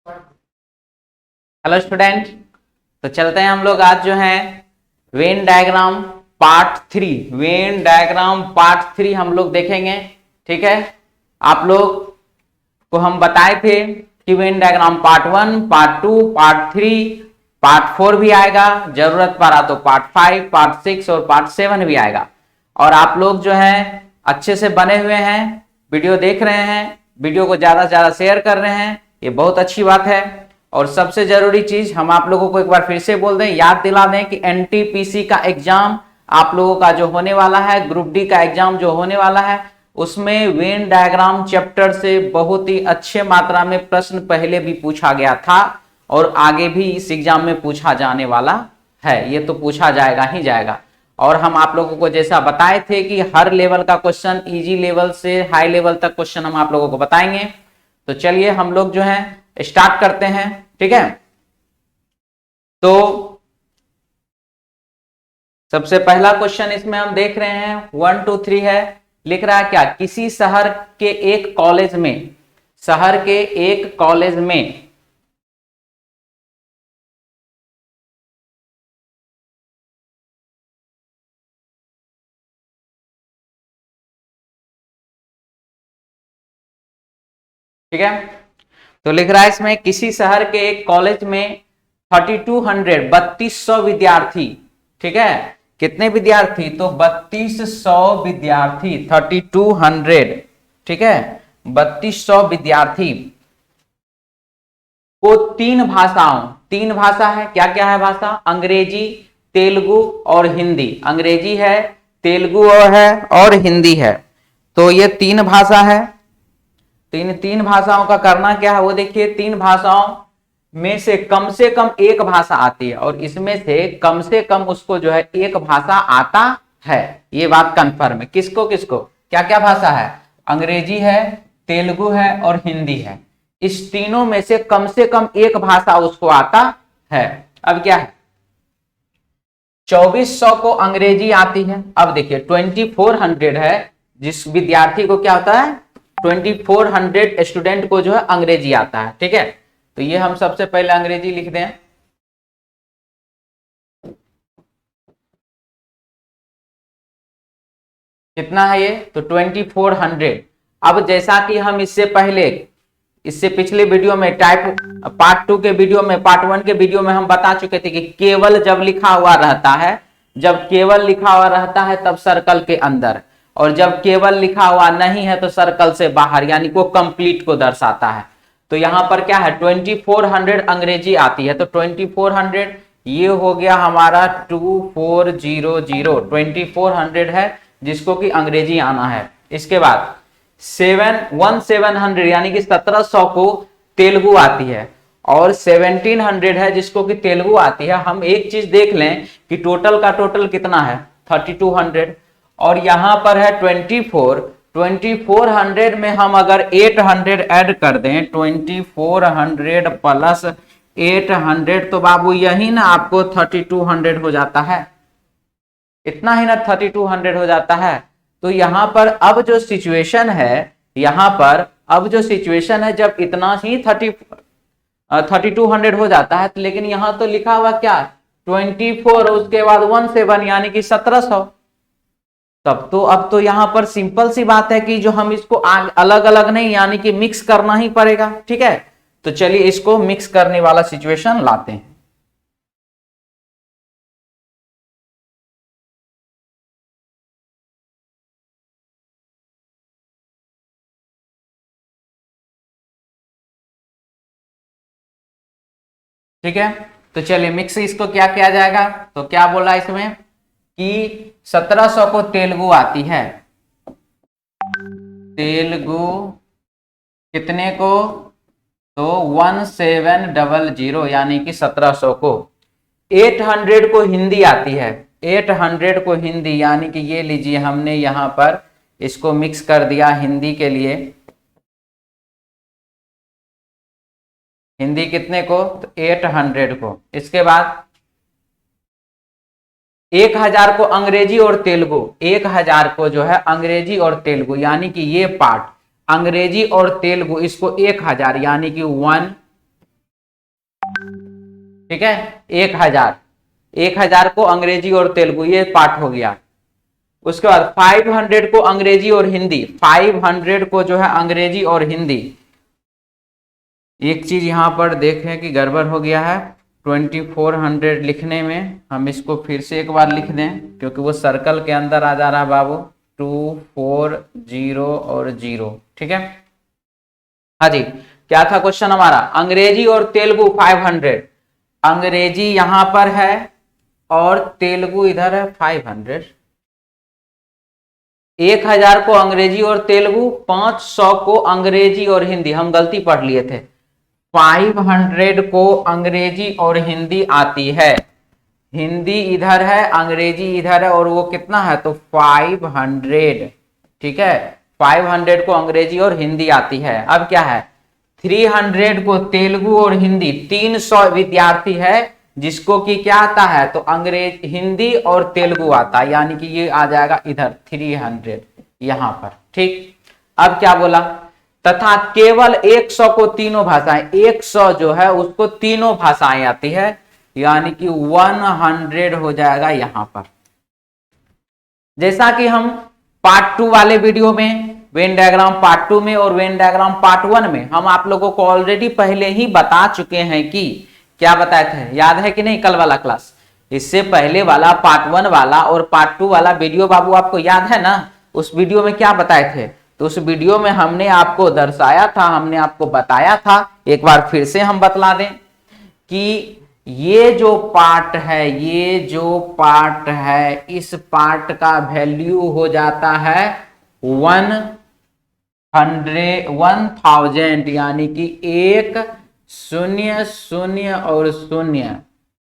Hello student, तो चलते हैं हम लोग आज जो है वेन डायग्राम पार्ट थ्री हम लोग देखेंगे। ठीक है, आप लोग को हम बताए थे कि Venn diagram part 1, part 2, part 3, part 4 भी आएगा, जरूरत पड़ा तो पार्ट 5, पार्ट 6 और पार्ट 7 भी आएगा। और आप लोग जो है अच्छे से बने हुए हैं, वीडियो देख रहे हैं, वीडियो को ज्यादा से ज्यादा शेयर कर रहे हैं, ये बहुत अच्छी बात है। और सबसे जरूरी चीज हम आप लोगों को एक बार फिर से बोल दें, याद दिला दें कि एनटीपीसी का एग्जाम आप लोगों का जो होने वाला है, ग्रुप डी का एग्जाम जो होने वाला है, उसमें वेन डायग्राम चैप्टर से बहुत ही अच्छे मात्रा में प्रश्न पहले भी पूछा गया था और आगे भी इस एग्जाम में पूछा जाने वाला है। ये तो पूछा जाएगा ही जाएगा। और हम आप लोगों को जैसा बताए थे कि हर लेवल का क्वेश्चन, इजी लेवल से हाई लेवल तक क्वेश्चन हम आप लोगों को बताएंगे। तो चलिए हम लोग जो है स्टार्ट करते हैं। ठीक है, तो सबसे पहला क्वेश्चन इसमें हम देख रहे हैं 1 2 3 है। लिख रहा है क्या, किसी शहर के एक कॉलेज में, ठीक है, तो लिख रहा है इसमें किसी शहर के एक कॉलेज में 3200 विद्यार्थी। ठीक है, कितने विद्यार्थी, तो 3200 विद्यार्थी, 3200। ठीक है, 3200 विद्यार्थी को तीन भाषा है, क्या क्या है भाषा, अंग्रेजी, तेलुगु और हिंदी। अंग्रेजी है, तेलुगु और हिंदी है। तो ये तीन भाषा है। तीन भाषाओं का करना क्या है वो देखिए। तीन भाषाओं में से कम एक भाषा आती है और इसमें से कम उसको जो है एक भाषा आता है। ये बात कंफर्म है। किसको किसको, क्या क्या भाषा है, अंग्रेजी है, तेलुगु है और हिंदी है। इस तीनों में से कम एक भाषा उसको आता है। अब क्या है, 2400 को अंग्रेजी आती है। अब देखिए 2400 है, जिस विद्यार्थी को क्या होता है, 2400 स्टूडेंट को जो है अंग्रेजी आता है। ठीक है, तो ये हम सबसे पहले अंग्रेजी लिख दें। कितना है ये, तो 2400। अब जैसा कि हम इससे पिछले वीडियो में पार्ट 2 के वीडियो में, पार्ट 1 के वीडियो में हम बता चुके थे कि केवल जब लिखा हुआ रहता है तब सर्कल के अंदर, और जब केवल लिखा हुआ नहीं है तो सर्कल से बाहर, यानी को कंप्लीट को दर्शाता है। तो यहां पर क्या है, 2400 अंग्रेजी आती है। तो 2400 ये हो गया हमारा 2400, 2400 है जिसको कि अंग्रेजी आना है। इसके बाद 1700 यानी कि 1700 को तेलुगु आती है और 1700 है जिसको कि तेलुगु आती है। हम एक चीज देख लें कि टोटल का टोटल कितना है, 3200, और यहां पर है 2400 में हम अगर 800 ऐड कर दें, 2400 प्लस 800, तो बाबू यही ना आपको 3200 हो जाता है। इतना ही ना 3200 हो जाता है। तो यहां पर अब जो सिचुएशन है, जब इतना ही 3200 हो जाता है, लेकिन यहां तो लिखा हुआ क्या, 24 उसके बाद 17 यानी कि 1700। तब तो अब तो यहां पर सिंपल सी बात है कि जो हम इसको अलग अलग नहीं, यानी कि मिक्स करना ही पड़ेगा। ठीक है, तो चलिए इसको मिक्स करने वाला सिचुएशन लाते हैं। ठीक है, तो चलिए मिक्स इसको क्या किया जाएगा। तो क्या बोला इसमें कि 1700 को तेलुगु आती है, तेलुगु कितने को, तो 1700 यानी कि 1700 को। 800 को हिंदी आती है, 800 को हिंदी, यानी कि ये लीजिए हमने यहां पर इसको मिक्स कर दिया हिंदी के लिए। हिंदी कितने को, तो 800 को। इसके बाद 1000 को अंग्रेजी और तेलुगु, 1000 को जो है अंग्रेजी और तेलुगु, यानी कि ये पार्ट अंग्रेजी और तेलुगु, इसको 1000 यानी कि 1000 ठीक है, 1000 को अंग्रेजी और तेलुगु, ये पार्ट हो गया। उसके बाद 500 को अंग्रेजी और हिंदी, 500 को जो है अंग्रेजी और हिंदी। एक चीज यहां पर देखें कि गड़बड़ हो गया है, 2400 लिखने में, हम इसको फिर से एक बार लिख दें क्योंकि वो सर्कल के अंदर आ जा रहा है बाबू, 240 और 0, ठीक है। हाँ जी, क्या था क्वेश्चन हमारा, अंग्रेजी और तेलुगु 500, अंग्रेजी यहां पर है और तेलुगु इधर है 500, 1000 को अंग्रेजी और तेलुगु, 500 को अंग्रेजी और हिंदी, हम गलती पढ़ लिए थे, 500 को अंग्रेजी और हिंदी आती है, हिंदी इधर है अंग्रेजी इधर है, और वो कितना है तो 500, ठीक है, 500 को अंग्रेजी और हिंदी आती है। अब क्या है, 300 को तेलुगु और हिंदी, 300 विद्यार्थी है जिसको कि क्या आता है तो अंग्रेज हिंदी और तेलुगु आता है, यानी कि ये आ जाएगा इधर 300 यहां पर, ठीक। अब क्या बोला, तथा केवल 100 को तीनों भाषाएं, 100 जो है उसको तीनों भाषाएं आती है, यानी कि 100 हो जाएगा यहां पर। जैसा कि हम पार्ट 2 वाले वीडियो में, वेन डायग्राम पार्ट 2 में और वेन डायग्राम पार्ट 1 में हम आप लोगों को ऑलरेडी पहले ही बता चुके हैं कि क्या बताए थे, याद है कि नहीं, कल वाला क्लास, इससे पहले वाला पार्ट 1 वाला और पार्ट 2 वाला वीडियो बाबू आपको याद है ना। उस वीडियो में क्या बताए थे, तो उस वीडियो में हमने आपको दर्शाया था, हमने आपको बताया था, एक बार फिर से हम बतला दें कि ये जो पार्ट है, ये जो पार्ट है, इस पार्ट का वैल्यू हो जाता है 1000, यानी कि 1 0 0 और 0,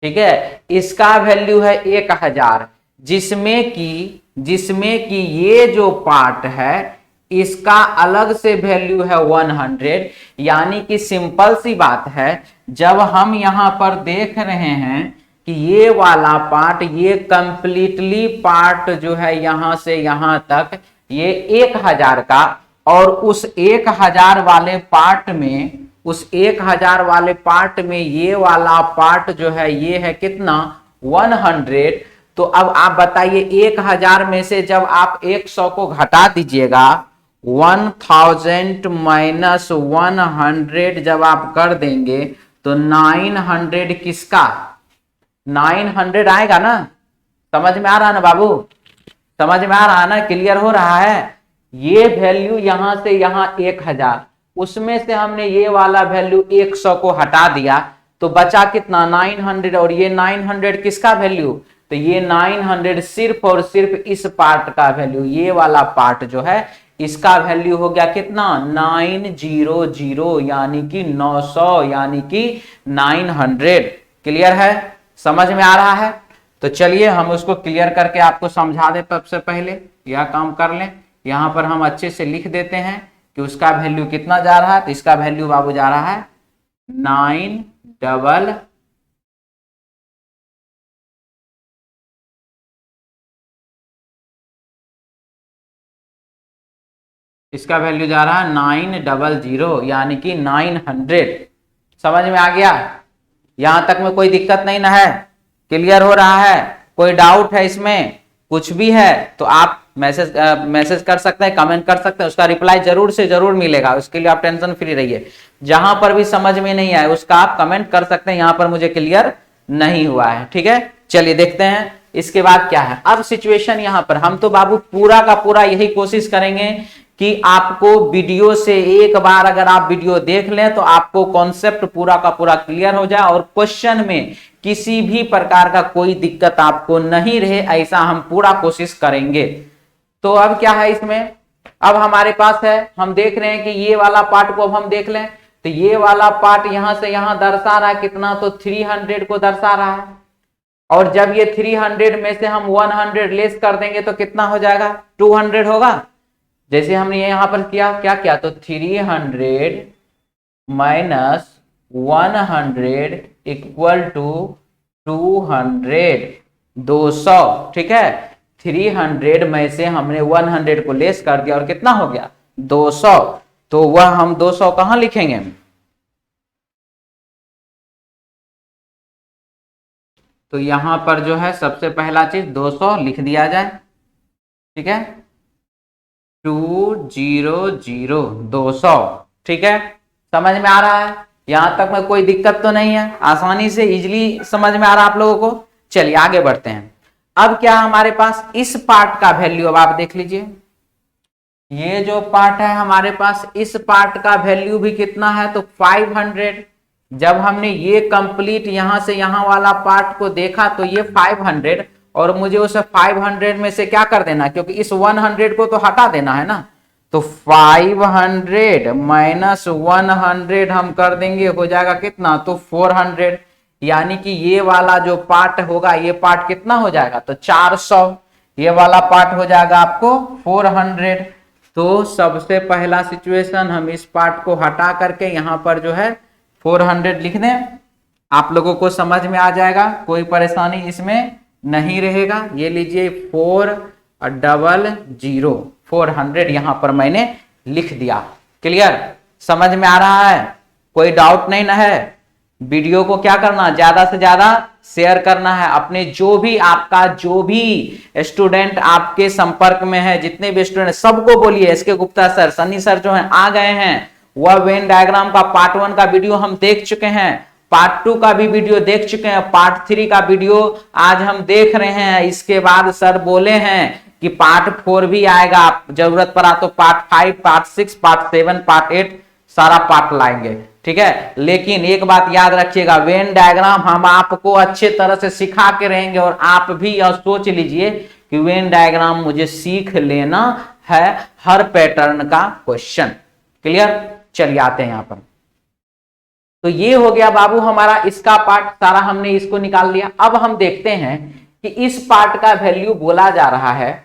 ठीक है, इसका वैल्यू है 1000, जिसमें कि ये जो पार्ट है इसका अलग से वैल्यू है 100, यानी कि सिंपल सी बात है, जब हम यहां पर देख रहे हैं कि ये वाला पार्ट, ये कंप्लीटली पार्ट जो है यहां से यहां तक ये 1000 का, और उस 1000 वाले पार्ट में, उस 1000 वाले पार्ट में ये वाला पार्ट जो है ये है कितना 100। तो अब आप बताइए 1000 में से जब आप 100 को घटा दीजिएगा, 1000 माइनस 100 जब आप कर देंगे तो 900 किसका, 900 आएगा ना। समझ में आ रहा है ना बाबू, समझ में आ रहा है ना, क्लियर हो रहा है। ये वैल्यू यहां से यहां 1000, उसमें से हमने ये वाला वैल्यू 100 को हटा दिया तो बचा कितना 900, और ये 900 किसका वैल्यू, तो ये 900 सिर्फ और सिर्फ इस पार्ट का वैल्यू, ये वाला पार्ट जो है इसका वैल्यू हो गया कितना 900, यानी कि 900, यानी कि 900। क्लियर है, समझ में आ रहा है। तो चलिए हम उसको क्लियर करके आपको समझा दें। सबसे पहले यह काम कर लें, यहां पर हम अच्छे से लिख देते हैं कि उसका वैल्यू कितना जा रहा है, तो इसका वैल्यू बाबू जा रहा है 900, इसका वैल्यू जा रहा है 900, यानी कि 900। समझ में आ गया, यहां तक में कोई दिक्कत नहीं ना है, क्लियर हो रहा है, कोई डाउट है इसमें कुछ भी है तो आप मैसेज कर सकते हैं, कमेंट कर सकते हैं, उसका रिप्लाई जरूर से जरूर मिलेगा, उसके लिए आप टेंशन फ्री रहिए। जहां पर भी समझ में नहीं आए उसका आप कमेंट कर सकते हैं, यहां पर मुझे क्लियर नहीं हुआ है, ठीक है। चलिए देखते हैं इसके बाद क्या है। अब सिचुएशन यहां पर हम तो बाबू पूरा का पूरा यही कोशिश करेंगे कि आपको वीडियो से एक बार अगर आप वीडियो देख लें तो आपको कॉन्सेप्ट पूरा का पूरा क्लियर हो जाए और क्वेश्चन में किसी भी प्रकार का कोई दिक्कत आपको नहीं रहे, ऐसा हम पूरा कोशिश करेंगे। तो अब क्या है इसमें, अब हमारे पास है, हम देख रहे हैं कि ये वाला पार्ट को अब हम देख लें तो ये वाला पार्ट यहां से यहां दर्शा रहा है कितना, तो 300 को दर्शा रहा है, और जब ये 300 में से हम 100 लेस कर देंगे तो कितना हो जाएगा 200 होगा। जैसे हमने यहां पर किया, क्या किया, तो 300 माइनस 100 इक्वल टू 200, 200, ठीक है। 300 में से हमने 100 को लेस कर दिया और कितना हो गया 200, तो वह हम 200 कहां लिखेंगे, तो यहां पर जो है सबसे पहला चीज 200 लिख दिया जाए, ठीक है, 200, 200, ठीक है, समझ में आ रहा है? यहां तक में कोई दिक्कत तो नहीं है, आसानी से इजीली समझ में आ रहा है आप लोगों को। चलिए आगे बढ़ते हैं। अब क्या हमारे पास इस पार्ट का वैल्यू, अब आप देख लीजिए, ये जो पार्ट है हमारे पास, इस पार्ट का वैल्यू भी कितना है, तो 500। जब हमने ये कंप्लीट यहां से यहां वाला पार्ट को देखा तो ये 500, और मुझे उस 500 में से क्या कर देना, क्योंकि इस 100 को तो हटा देना है ना, तो 500 माइनस 100 हम कर देंगे, हो जाएगा कितना, तो 400। यानी कि ये वाला जो पार्ट होगा, ये पार्ट कितना हो जाएगा, तो 400, ये वाला पार्ट हो जाएगा आपको 400। तो सबसे पहला सिचुएशन, हम इस पार्ट को हटा करके यहां पर जो है 400 लिख दें, आप लोगों को समझ में आ जाएगा, कोई परेशानी इसमें नहीं रहेगा। ये लीजिए 400, 400 यहां पर मैंने लिख दिया। क्लियर, समझ में आ रहा है, कोई डाउट नहीं ना है? वीडियो को क्या करना, ज्यादा से ज्यादा शेयर करना है, अपने जो भी आपका जो भी स्टूडेंट आपके संपर्क में है, जितने भी स्टूडेंट, सबको बोलिए SK Gupta sir, Sunny sir जो है आ गए हैं, वह वेन डायग्राम का पार्ट 1 का वीडियो हम देख चुके हैं, पार्ट 2 का भी वीडियो देख चुके हैं, पार्ट 3 का वीडियो आज हम देख रहे हैं। इसके बाद सर बोले हैं कि पार्ट 4 भी आएगा, आप जरूरत पड़ा तो पार्ट 5, पार्ट 6, पार्ट 7, पार्ट 8 सारा पार्ट लाएंगे, ठीक है। लेकिन एक बात याद रखिएगा, वेन डायग्राम हम आपको अच्छे तरह से सिखा के रहेंगे, और आप भी यह सोच लीजिए कि वेन डायग्राम मुझे सीख लेना है, हर पैटर्न का क्वेश्चन। क्लियर, चलिए आते हैं यहां पर। तो ये हो गया बाबू हमारा इसका पार्ट, सारा हमने इसको निकाल लिया। अब हम देखते हैं कि इस पार्ट का वैल्यू बोला जा रहा है,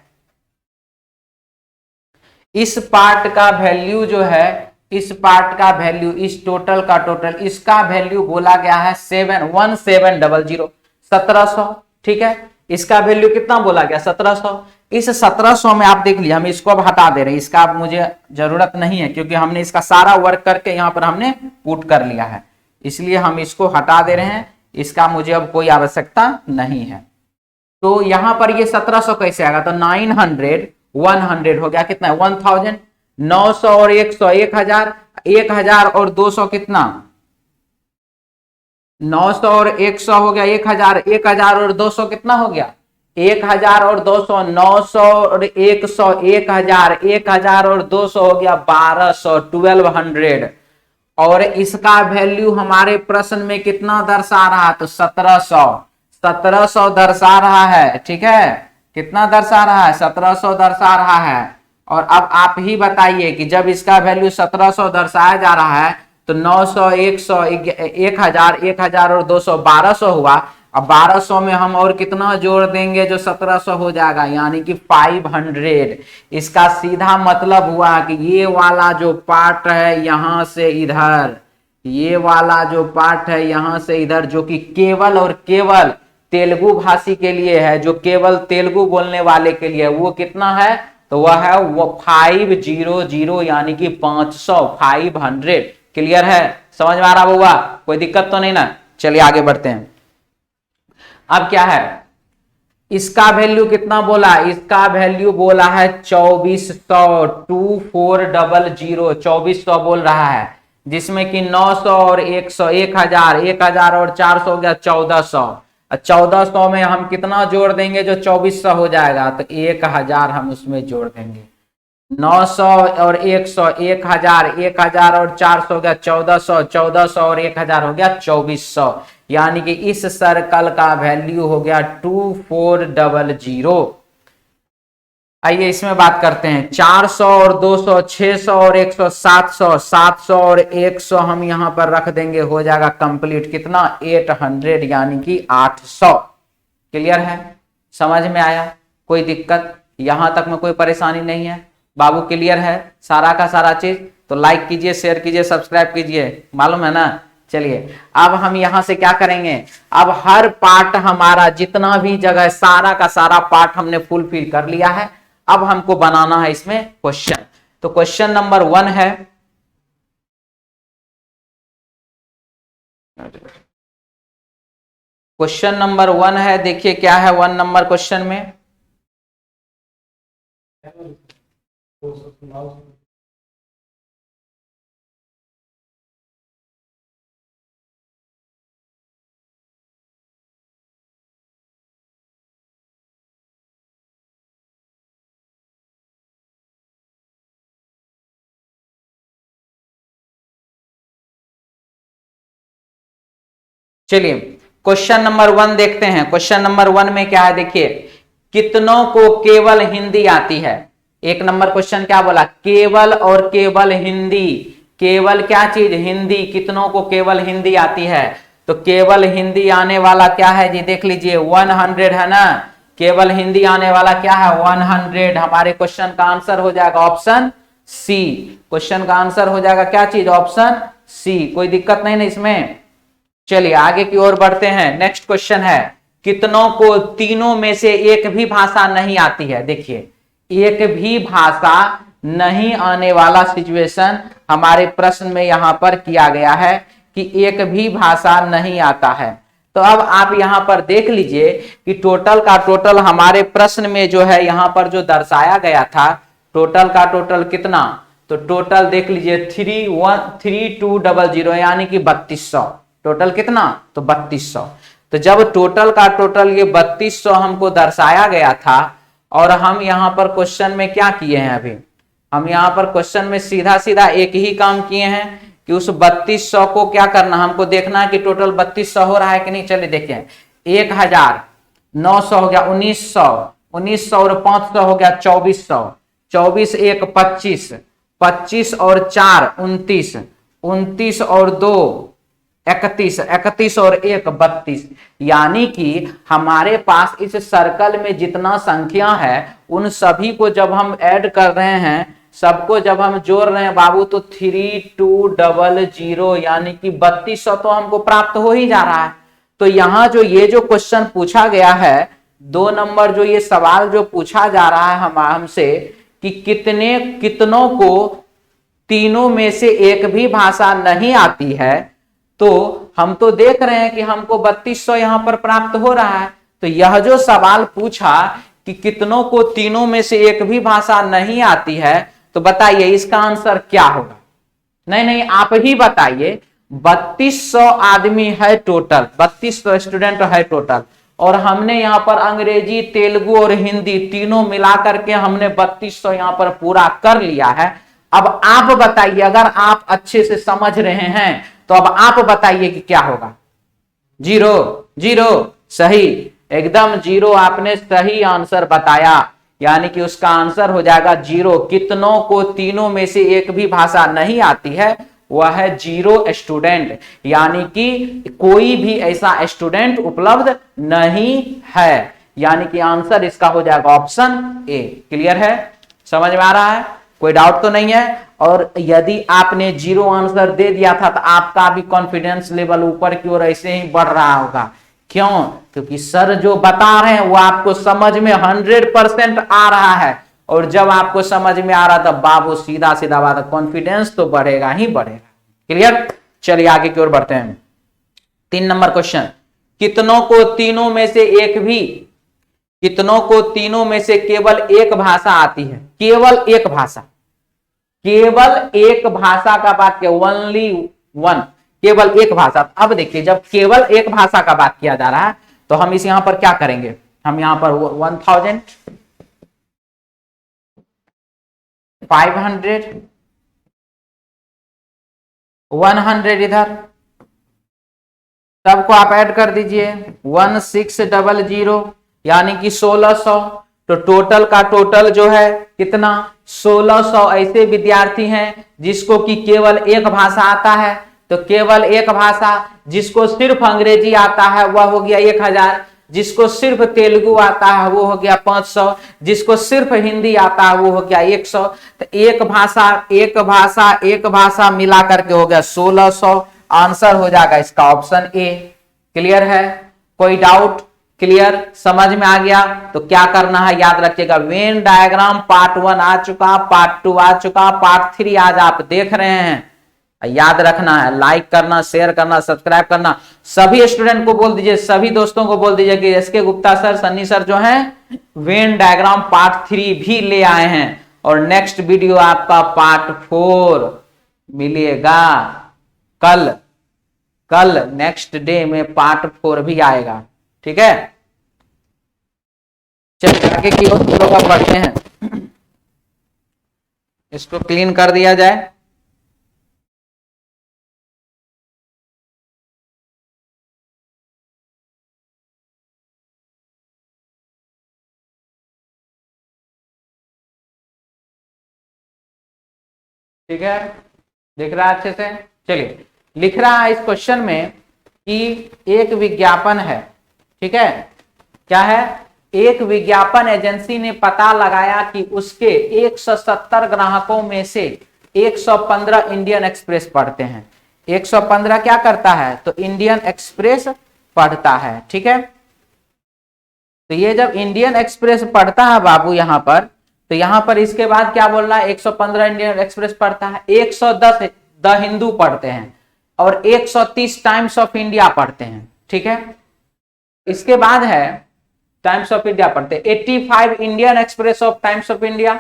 इस पार्ट का वैल्यू जो है, इस पार्ट का वैल्यू, इस टोटल का टोटल, इसका वैल्यू बोला गया है 1700, 1700, ठीक है। इसका वैल्यू कितना बोला गया, 1700। इस 1700 में आप देख लीजिए, हम इसको अब हटा दे रहे हैं, इसका अब मुझे जरूरत नहीं है, क्योंकि हमने इसका सारा वर्क करके यहां पर हमने पुट कर लिया है, इसलिए हम इसको हटा दे रहे हैं, इसका मुझे अब कोई आवश्यकता नहीं है। तो यहां पर ये 1700 कैसे आएगा, तो 900, 100 हो गया, कितना है 1000, 900 और 100, 1000, 1000 और 200 कितना, 900 और 100 हो गया 1000, 1000 और 200 कितना हो गया, 1000 और 200, 900 और 100, 1000, 1000 और 200 हो गया 1200, 1200। और इसका वैल्यू हमारे प्रश्न में कितना दर्शा रहा, तो 1700, 1700 दर्शा रहा है, ठीक है, कितना दर्शा रहा है, 1700 दर्शा रहा है। और अब आप ही बताइए कि जब इसका वैल्यू 1700 दर्शाया जा रहा है, तो 900, 100, 1000, 1000 और 200, 1200 हुआ। अब 1200 में हम और कितना जोड़ देंगे, जो 1700 हो जाएगा, यानी कि 500। इसका सीधा मतलब हुआ कि ये वाला जो पार्ट है यहां से इधर, ये वाला जो पार्ट है यहां से इधर, जो कि केवल और केवल तेलुगु भाषी के लिए है, जो केवल तेलुगु बोलने वाले के लिए, वो कितना है, तो वह है वो 500, यानी कि 500, 500। क्लियर है, समझ में आ रहा होगा, कोई दिक्कत तो नहीं ना? चलिए आगे बढ़ते हैं। अब क्या है, इसका वैल्यू कितना बोला, इसका वैल्यू बोला है 2400, 2400, 2400 बोल रहा है, जिसमें कि 900 और 100, 1000, 1000 और 400 हो गया 1400। 1400 में हम कितना जोड़ देंगे, जो 2400 हो जाएगा, तो 1000 हम उसमें जोड़ देंगे। 900 और 100, 1000, 1000 और 400 हो गया 1400, 1400 और 1000 हो गया 2400, यानी कि इस सर्कल का वैल्यू हो गया 2400। आइए इसमें बात करते हैं, 400 और 200, 600 और 100, 700, 700 और 100 हम यहां पर रख देंगे, हो जाएगा कंप्लीट कितना, 800, यानी कि 800। क्लियर है, समझ में आया, कोई दिक्कत यहां तक में कोई परेशानी नहीं है बाबू? क्लियर है सारा का सारा चीज? तो लाइक कीजिए, शेयर कीजिए, सब्सक्राइब कीजिए, मालूम है ना? चलिए अब हम यहां से क्या करेंगे, अब हर पार्ट हमारा जितना भी जगह, सारा का सारा पार्ट हमने फुलफिल कर लिया है। अब हमको बनाना है इसमें क्वेश्चन। तो क्वेश्चन नंबर 1 है, क्वेश्चन नंबर 1 है, देखिए क्या है 1 नंबर क्वेश्चन में। चलिए क्वेश्चन नंबर 1 देखते हैं। क्वेश्चन नंबर 1 में क्या है, देखिए कितनों को केवल हिंदी आती है। 1 नंबर क्वेश्चन क्या बोला, केवल और केवल हिंदी। केवल क्या चीज, हिंदी। कितनों को केवल हिंदी आती है, तो केवल हिंदी आने वाला क्या है जी, देख लीजिए 100 है ना। केवल हिंदी आने वाला क्या है 100। हमारे क्वेश्चन का आंसर हो जाएगा ऑप्शन सी। क्वेश्चन का आंसर हो जाएगा क्या चीज, ऑप्शन सी। कोई दिक्कत नहीं ना इसमें। चलिए आगे की ओर बढ़ते हैं। नेक्स्ट क्वेश्चन है, कितनों को तीनों में से एक भी भाषा नहीं आती है। देखिए एक भी भाषा नहीं आने वाला सिचुएशन हमारे प्रश्न में यहां पर किया गया है कि एक भी भाषा नहीं आता है। तो अब आप यहां पर देख लीजिए कि टोटल का टोटल हमारे प्रश्न में जो है यहां पर जो दर्शाया गया था, टोटल का टोटल कितना, तो टोटल देख लीजिए 3200 यानी कि 3200। टोटल कितना, तो 3200। तो जब टोटल का टोटल ये 3200 हमको दर्शाया गया था, और हम यहां पर क्वेश्चन में क्या किए हैं, अभी हम यहां पर क्वेश्चन में सीधा सीधा एक ही काम किए हैं कि उस 3200 को क्या करना, हमको देखना है कि टोटल 3200 हो रहा है कि नहीं। चलिए देखें, 1900 हो गया 1900, 1900 और 500 हो गया 2400, 24 1 25, 25 और 4 29, 29 और 2 31, 31 और 1 32। यानी कि हमारे पास इस सर्कल में जितना संख्या है उन सभी को जब हम ऐड कर रहे हैं, सबको जब हम जोड़ रहे हैं बाबू, तो 3200 यानी कि 3200 तो हमको प्राप्त हो ही जा रहा है। तो यहां जो ये जो क्वेश्चन पूछा गया है, 2 नंबर जो ये सवाल जो पूछा जा रहा है हमसे कि कितनों को तीनों में से एक भी भाषा नहीं आती है, तो हम तो देख रहे हैं कि हमको 3200 यहां पर प्राप्त हो रहा है। तो यह जो सवाल पूछा कि कितनों को तीनों में से एक भी भाषा नहीं आती है, तो बताइए इसका आंसर क्या होगा। नहीं आप ही बताइए। 3200 आदमी है टोटल, 3200 स्टूडेंट है टोटल, और हमने यहां पर अंग्रेजी तेलुगु और हिंदी तीनों मिलाकर के हमने 3200 यहां पर पूरा कर लिया है। अब आप बताइए, अगर आप अच्छे से समझ रहे हैं तो अब आप बताइए कि क्या होगा। 0 सही, एकदम 0 आपने सही आंसर बताया, यानी कि उसका आंसर हो जाएगा 0। कितनों को तीनों में से एक भी भाषा नहीं आती है, वह है 0 स्टूडेंट, यानी कि कोई भी ऐसा स्टूडेंट उपलब्ध नहीं है। यानी कि आंसर इसका हो जाएगा ऑप्शन ए। क्लियर है, समझ में आ रहा है, कोई डाउट तो नहीं है। और यदि आपने 0 आंसर दे दिया था तो आपका भी कॉन्फिडेंस लेवल ऊपर की ओर ऐसे ही बढ़ रहा होगा। क्यों, क्योंकि सर जो बता रहे हैं वो आपको समझ में 100% आ रहा है, और जब आपको समझ में आ रहा था बाबू सीधा सीधा बात, कॉन्फिडेंस तो बढ़ेगा ही बढ़ेगा। क्लियर, चलिए आगे की ओर बढ़ते हैं। 3 नंबर क्वेश्चन, कितनों को तीनों में से केवल एक भाषा आती है। केवल एक भाषा, केवल एक भाषा का वाक्य, ओनली वन, केवल एक भाषा। अब देखिए जब केवल एक भाषा का बात किया जा रहा है तो हम इस यहां पर क्या करेंगे, हम यहां पर 1000, 500, 100 इधर सबको आप ऐड कर दीजिए, 1600 यानी कि 1600। तो टोटल का टोटल जो है कितना, 1600 ऐसे विद्यार्थी हैं जिसको कि केवल एक भाषा आता है। तो केवल एक भाषा, जिसको सिर्फ अंग्रेजी आता है वह हो गया 1000, जिसको सिर्फ तेलुगु आता है वो हो गया 500, जिसको सिर्फ हिंदी आता है वो हो गया 100। तो एक भाषा मिला करके हो गया 1600। आंसर हो जाएगा इसका ऑप्शन ए। क्लियर है, कोई डाउट, क्लियर, समझ में आ गया। तो क्या करना है याद रखिएगा, वेन डायग्राम पार्ट 1 आ चुका, पार्ट 2 आ चुका, पार्ट 3 आज आप देख रहे हैं। याद रखना है, लाइक करना, शेयर करना, सब्सक्राइब करना। सभी स्टूडेंट को बोल दीजिए, सभी दोस्तों को बोल दीजिए कि SK Gupta sir, Sunny sir जो है वेन डायग्राम पार्ट 3 भी ले आए हैं और नेक्स्ट वीडियो आपका पार्ट 4 मिलेगा कल। कल नेक्स्ट डे में पार्ट 4 भी आएगा, ठीक है। चलिए आगे की ओर बढ़ते हैं, इसको क्लीन कर दिया जाए। ठीक है, दिख रहा है अच्छे से। चलिए, लिख रहा है इस क्वेश्चन में कि एक विज्ञापन है, ठीक है। क्या है? एक विज्ञापन एजेंसी ने पता लगाया कि उसके 170 ग्राहकों में से 115 इंडियन एक्सप्रेस पढ़ते हैं। 115 क्या करता है? तो इंडियन एक्सप्रेस पढ़ता है, ठीक है। तो ये जब इंडियन एक्सप्रेस पढ़ता है बाबू यहां पर, तो यहां पर इसके बाद क्या बोल रहा है? 115 इंडियन एक्सप्रेस पढ़ता है, 110 द हिंदू पढ़ते हैं और 130 टाइम्स ऑफ इंडिया पढ़ते हैं, ठीक है। इसके बाद है टाइम्स ऑफ इंडिया पढ़ते हैं, 85 Indian express of times of India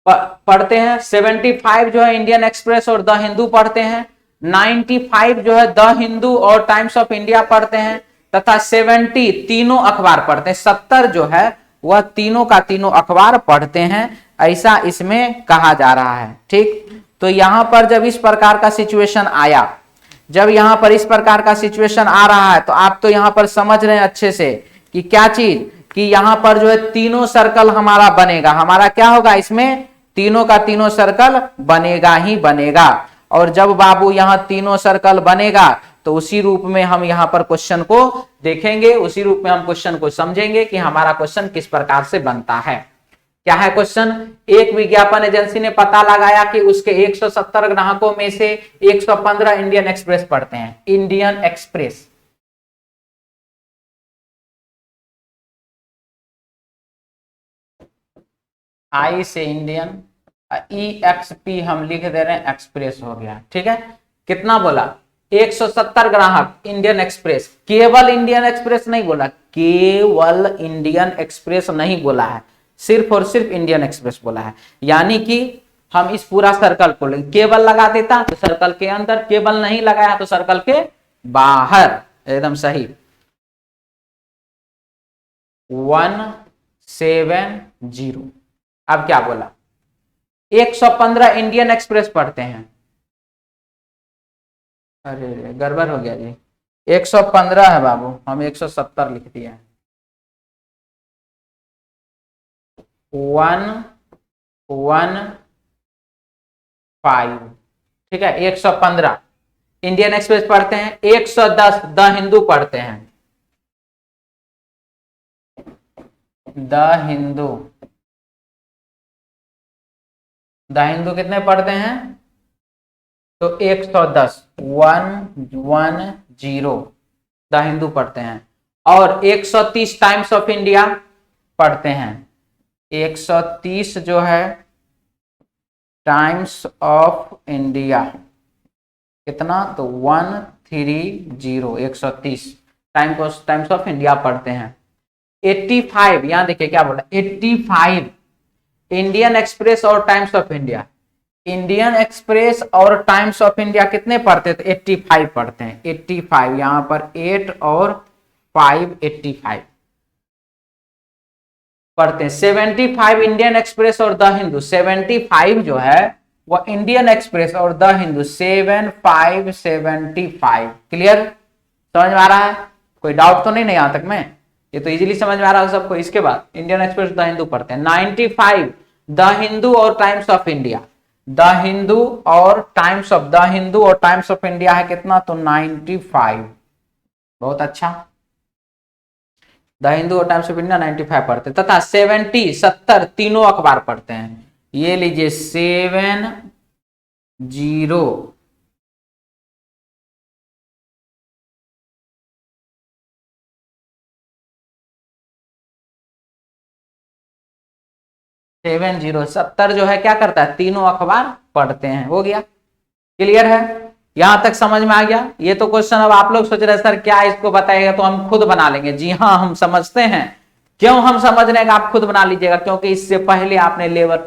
पढ़ते हैं, 75 जो है इंडियन एक्सप्रेस और द हिंदू पढ़ते हैं, 95 जो है द हिंदू और टाइम्स ऑफ इंडिया पढ़ते हैं, तथा 70 तीनों अखबार पढ़ते हैं। 70 जो है वह तीनों का तीनों अखबार पढ़ते हैं, ऐसा इसमें कहा जा रहा है, ठीक। तो यहां पर जब इस प्रकार का सिचुएशन आया, जब यहां पर इस प्रकार का सिचुएशन आ रहा है, तो आप तो यहां पर समझ रहे हैं अच्छे से कि क्या चीज, कि यहां पर जो है तीनों सर्कल हमारा बनेगा। हमारा क्या होगा? इसमें तीनों का तीनों सर्कल बनेगा ही बनेगा। और जब बाबू यहां तीनों सर्कल बनेगा तो उसी रूप में हम यहां पर क्वेश्चन को देखेंगे, उसी रूप में हम क्वेश्चन को समझेंगे कि हमारा क्वेश्चन किस प्रकार से बनता है। क्या है क्वेश्चन? एक विज्ञापन एजेंसी ने पता लगाया कि उसके 170 ग्राहकों में से 115 इंडियन एक्सप्रेस पढ़ते हैं। इंडियन एक्सप्रेस, आई से इंडियन, EXP हम लिख दे रहे हैं, एक्सप्रेस हो गया, ठीक है। कितना बोला? 170 ग्राहक इंडियन एक्सप्रेस, केवल इंडियन एक्सप्रेस नहीं बोला, केवल इंडियन एक्सप्रेस नहीं बोला है, सिर्फ और सिर्फ इंडियन एक्सप्रेस बोला है। यानी कि हम इस पूरा सर्कल को केवल लगा देता तो सर्कल के अंदर, केवल नहीं लगाया तो सर्कल के बाहर, एकदम सही। 170। अब क्या बोला? 115 इंडियन एक्सप्रेस पढ़ते हैं। अरे गड़बड़ हो गया जी, 115 है बाबू, हम 170 लिख दिए हैं। 115, ठीक है। 115 इंडियन एक्सप्रेस पढ़ते हैं, 110 द हिंदू पढ़ते हैं। द हिंदू, द हिंदू कितने पढ़ते हैं? तो 110, 110 द हिंदू पढ़ते हैं और 130 टाइम्स ऑफ इंडिया पढ़ते हैं। 130 जो है टाइम्स ऑफ इंडिया, कितना? तो 130, 130 टाइम्स ऑफ इंडिया पढ़ते हैं। 85, यहां देखिए क्या बोला, 85 इंडियन एक्सप्रेस और times of India, Indian express और टाइम्स ऑफ इंडिया कितने पढ़ते थे? 85 पढ़ते हैं। 85 यहां पर 8 और 5, 85 पढ़ते हैं। 75 इंडियन एक्सप्रेस और द हिंदू, 75 जो है वह इंडियन एक्सप्रेस और द हिंदू, 75, 75। क्लियर? समझ में आ रहा है? कोई डाउट तो नहीं ना यहां तक में? ये तो इजीली समझ में आ रहा है सबको। इसके बाद इंडियन एक्सप्रेस द हिंदू पढ़ते हैं। 95 द हिंदू और times of India, the Hindu और टाइम्स ऑफ, द हिंदू और टाइम्स ऑफ इंडिया है कितना? तो 95। बहुत अच्छा, द हिंदू और टाइम्स ऑफ इंडिया 95 पढ़ते हैं, तथा 70 तीनों अखबार पढ़ते हैं। ये लीजिए 70 70 जो है क्या करता है? तीनों अखबार पढ़ते हैं। हो गया क्लियर है? यहां तक समझ में आ गया? ये तो क्वेश्चन अब आप लोग सोच रहे सर क्या इसको बताएगा, तो हम खुद बना लेंगे। जी हाँ, हम समझते हैं। क्यों हम समझ रहे हैं कि आप खुद बना लीजिएगा? क्योंकि इससे पहले आपने लेवल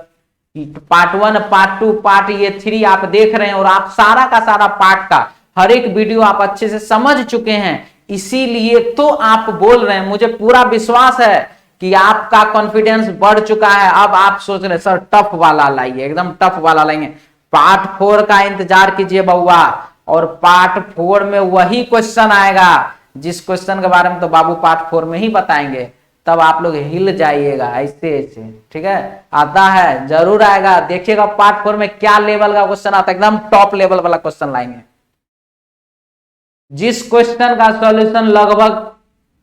पार्ट 1, पार्ट 2, पार्ट ये 3 आप देख रहे हैं और आप सारा का सारा पार्ट का हर एक वीडियो आप अच्छे से समझ चुके हैं। इसीलिए तो आप बोल रहे हैं। मुझे पूरा विश्वास है कि आपका कॉन्फिडेंस बढ़ चुका है। अब आप सोच रहे सर टफ वाला लाइए, एकदम टफ वाला लाएंगे। पार्ट 4 का इंतजार कीजिए बउआ, और पार्ट 4 में वही क्वेश्चन आएगा जिस क्वेश्चन के बारे में तो बाबू पार्ट 4 में ही बताएंगे। तब आप लोग हिल जाइएगा ऐसे ऐसे, ठीक है? आता है, जरूर आएगा। देखिएगा पार्ट 4 में क्या लेवल का क्वेश्चन आता है, एकदम टॉप लेवल वाला क्वेश्चन लाएंगे। जिस क्वेश्चन का सॉल्यूशन लगभग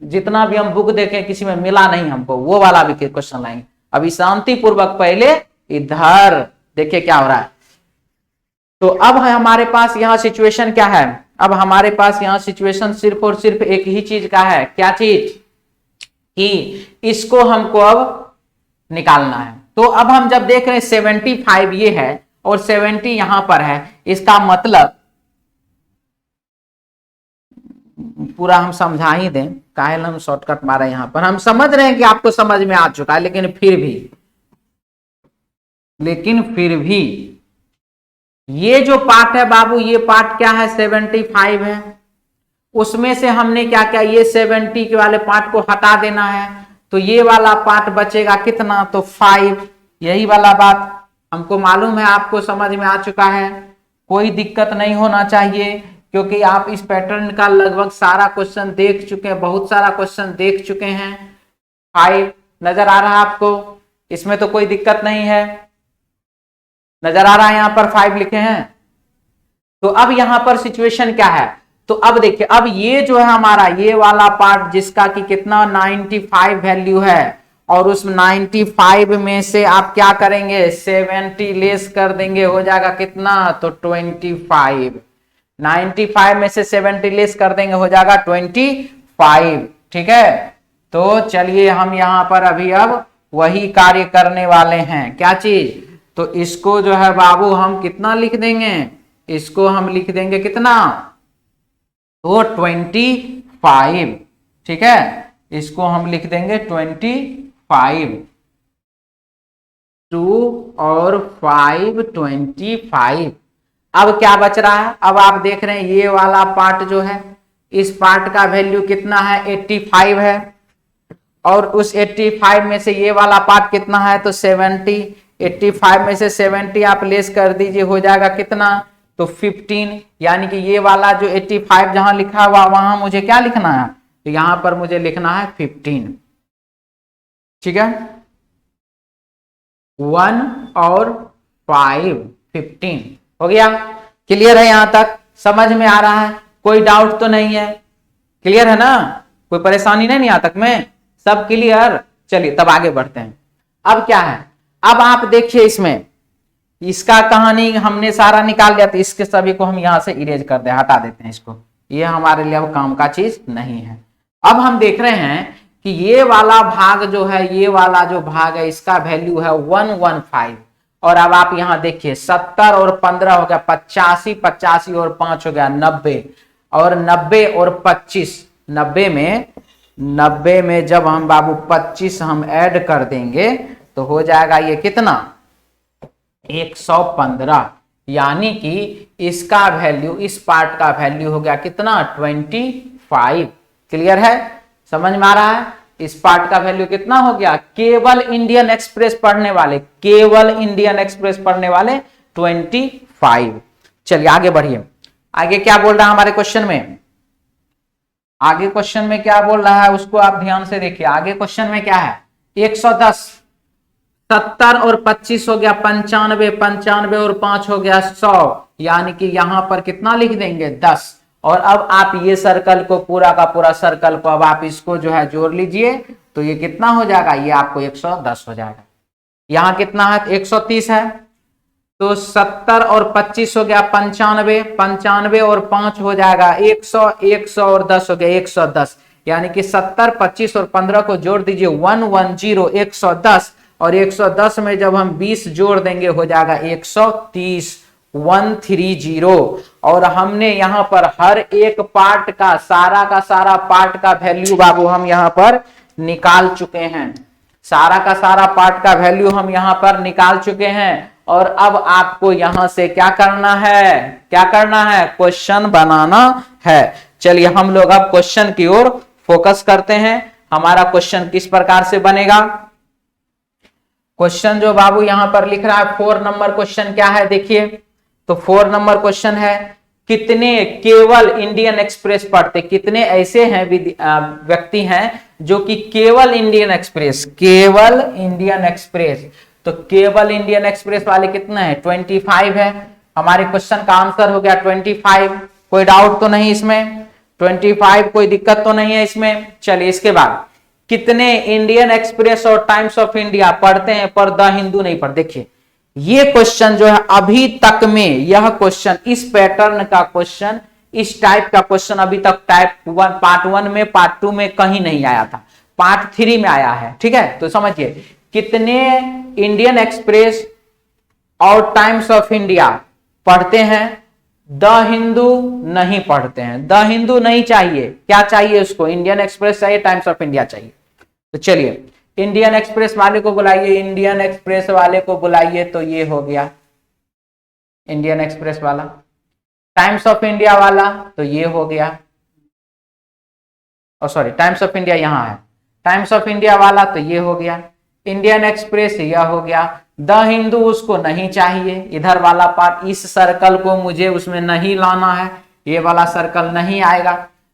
जितना भी हम बुक देखें किसी में मिला नहीं हमको, वो वाला भी क्वेश्चन लाएंगे। अभी शांतिपूर्वक पहले इधर देखिए क्या हो रहा है। तो अब है हमारे पास यहां सिचुएशन क्या है? अब हमारे पास यहां सिचुएशन सिर्फ और सिर्फ एक ही चीज का है। क्या चीज? कि इसको हमको अब निकालना है। तो अब हम जब देख रहे हैं 75 ये है और 70 यहां पर है, इसका मतलब पूरा हम समझा ही दें, काहे हम शॉर्टकट मारे यहां पर। हम समझ रहे हैं कि आपको समझ में आ चुका है, लेकिन फिर भी ये जो पार्ट है बाबू, ये पार्ट क्या है? 75 है। उसमें से हमने क्या क्या, ये 70 के वाले पार्ट को हटा देना है। तो ये वाला पार्ट बचेगा कितना? तो 5। यही वाला बात हमको मालूम है, आपको समझ में आ चुका है। कोई दिक्कत नहीं होना चाहिए, क्योंकि आप इस पैटर्न का लगभग सारा क्वेश्चन देख चुके हैं, बहुत सारा क्वेश्चन देख चुके हैं। 5 नजर आ रहा है आपको? इसमें तो कोई दिक्कत नहीं है, नजर आ रहा है? यहां पर 5 लिखे हैं। तो अब यहां पर सिचुएशन क्या है? तो अब देखिए, अब ये जो है हमारा ये वाला पार्ट जिसका कि कितना 95 वैल्यू है, और उस 95 में से आप क्या करेंगे? 70 लेस कर देंगे, हो जाएगा कितना? तो 25। 95 में से 70 लेस कर देंगे, हो जाएगा 25। ठीक है? तो चलिए हम यहां पर अभी अब वही कार्य करने वाले हैं। क्या चीज? तो इसको जो है बाबू हम कितना लिख देंगे? इसको हम लिख देंगे कितना? तो 25। ठीक है? इसको हम लिख देंगे 25। 2 और 5 25। अब क्या बच रहा है? अब आप देख रहे हैं ये वाला पार्ट जो है, इस पार्ट का वैल्यू कितना है? 85 है। और उस 85 में से ये वाला पार्ट कितना है? तो 70। 85 में से 70 आप लेस कर दीजिए, हो जाएगा कितना? तो 15। यानी कि ये वाला जो 85 जहां लिखा हुआ वहां मुझे क्या लिखना है? तो यहां पर मुझे लिखना है 15। ठीक है? 1 और 5 15 हो गया। क्लियर है? यहां तक समझ में आ रहा है? कोई डाउट तो नहीं है? क्लियर है ना? कोई परेशानी नहीं यहां तक में? सब क्लियर? चलिए तब आगे बढ़ते हैं। अब क्या है? अब आप देखिए, इसमें इसका कहानी हमने सारा निकाल लिया, तो इसके सभी को हम यहां से इरेज कर दे, हटा देते हैं इसको। ये हमारे लिए अब काम का चीज नहीं है। अब हम देख रहे हैं कि ये वाला भाग जो है, ये वाला जो भाग है, इसका वैल्यू है 115। और अब आप यहां देखिए 70 और 15 हो गया 85, 85 और 5 हो गया 90, और 90 और 25, 90 में जब हम बाबू 25 हम ऐड कर देंगे तो हो जाएगा ये कितना? 115। यानी कि इसका वैल्यू, इस पार्ट का वैल्यू हो गया कितना? 25। क्लियर है? समझ में आ रहा है? इस पार्ट का वैल्यू कितना हो गया? केवल इंडियन एक्सप्रेस पढ़ने वाले, केवल इंडियन एक्सप्रेस पढ़ने वाले 25। चलिए आगे बढ़िए। आगे क्या बोल रहा है हमारे क्वेश्चन में? आगे क्वेश्चन में क्या बोल रहा है उसको आप ध्यान से देखिए। आगे क्वेश्चन में क्या है? 110, 70 और 25 हो गया 95, 95 और 5 हो गया 100। यानी कि यहां पर कितना लिख देंगे? 10। और अब आप ये सर्कल को, पूरा का पूरा सर्कल को अब आप इसको जो है जोड़ लीजिए, तो ये कितना हो जाएगा? ये आपको 110 हो जाएगा। यहां कितना है? 130 है। तो 70 और 25 हो गया 95, 95 और 5 हो जाएगा 100, 100 और 10 हो गया 110। यानी कि 70, 25 और 15 को जोड़ दीजिए 110, 110, और 110 में जब हम 20 जोड़ देंगे हो जाएगा 130। 130 और हमने यहां पर हर एक पार्ट का सारा पार्ट का वैल्यू बाबू हम यहां पर निकाल चुके हैं। सारा का सारा पार्ट का वैल्यू हम यहां पर निकाल चुके हैं और अब आपको यहां से क्या करना है, क्वेश्चन बनाना है। चलिए हम लोग अब क्वेश्चन की ओर फोकस करते हैं। हमारा क्वेश्चन किस प्रकार से बनेगा। क्वेश्चन जो बाबू यहां पर लिख रहा है 4 नंबर क्वेश्चन क्या है देखिए। तो 4 नंबर क्वेश्चन है, कितने केवल इंडियन एक्सप्रेस पढ़ते, कितने ऐसे हैं व्यक्ति हैं जो कि केवल इंडियन एक्सप्रेस, तो केवल इंडियन एक्सप्रेस वाले कितने हैं 25 है। हमारे क्वेश्चन का आंसर हो गया 25। कोई डाउट तो नहीं इसमें, 25 कोई दिक्कत तो नहीं है इसमें। चलिए इसके बाद कितने इंडियन एक्सप्रेस और टाइम्स ऑफ इंडिया पढ़ते हैं पर द हिंदू नहीं पढ़ते। देखिए ये क्वेश्चन जो है अभी तक में, यह क्वेश्चन इस पैटर्न का क्वेश्चन, इस टाइप का क्वेश्चन अभी तक पार्ट 1 में, पार्ट 2 में कहीं नहीं आया था, पार्ट 3 में आया है। ठीक है, तो समझिए कितने इंडियन एक्सप्रेस और टाइम्स ऑफ इंडिया पढ़ते हैं, द हिंदू नहीं पढ़ते हैं। द हिंदू नहीं चाहिए, क्या चाहिए उसको, इंडियन एक्सप्रेस चाहिए, टाइम्स ऑफ इंडिया चाहिए। तो चलिए इंडियन एक्सप्रेस वाले को बुलाइए, इंडियन एक्सप्रेस वाले को बुलाइए, तो ये हो गया इंडियन एक्सप्रेस वाला। टाइम्स ऑफ इंडिया वाला तो ये हो गया, सॉरी टाइम्स ऑफ इंडिया यहां है, टाइम्स ऑफ इंडिया वाला तो ये हो गया, इंडियन एक्सप्रेस यह हो गया। द हिंदू उसको नहीं चाहिए, इधर वाला पार्ट, इस सर्कल को मुझे उसमें नहीं लाना है, ये वाला सर्कल नहीं आएगा।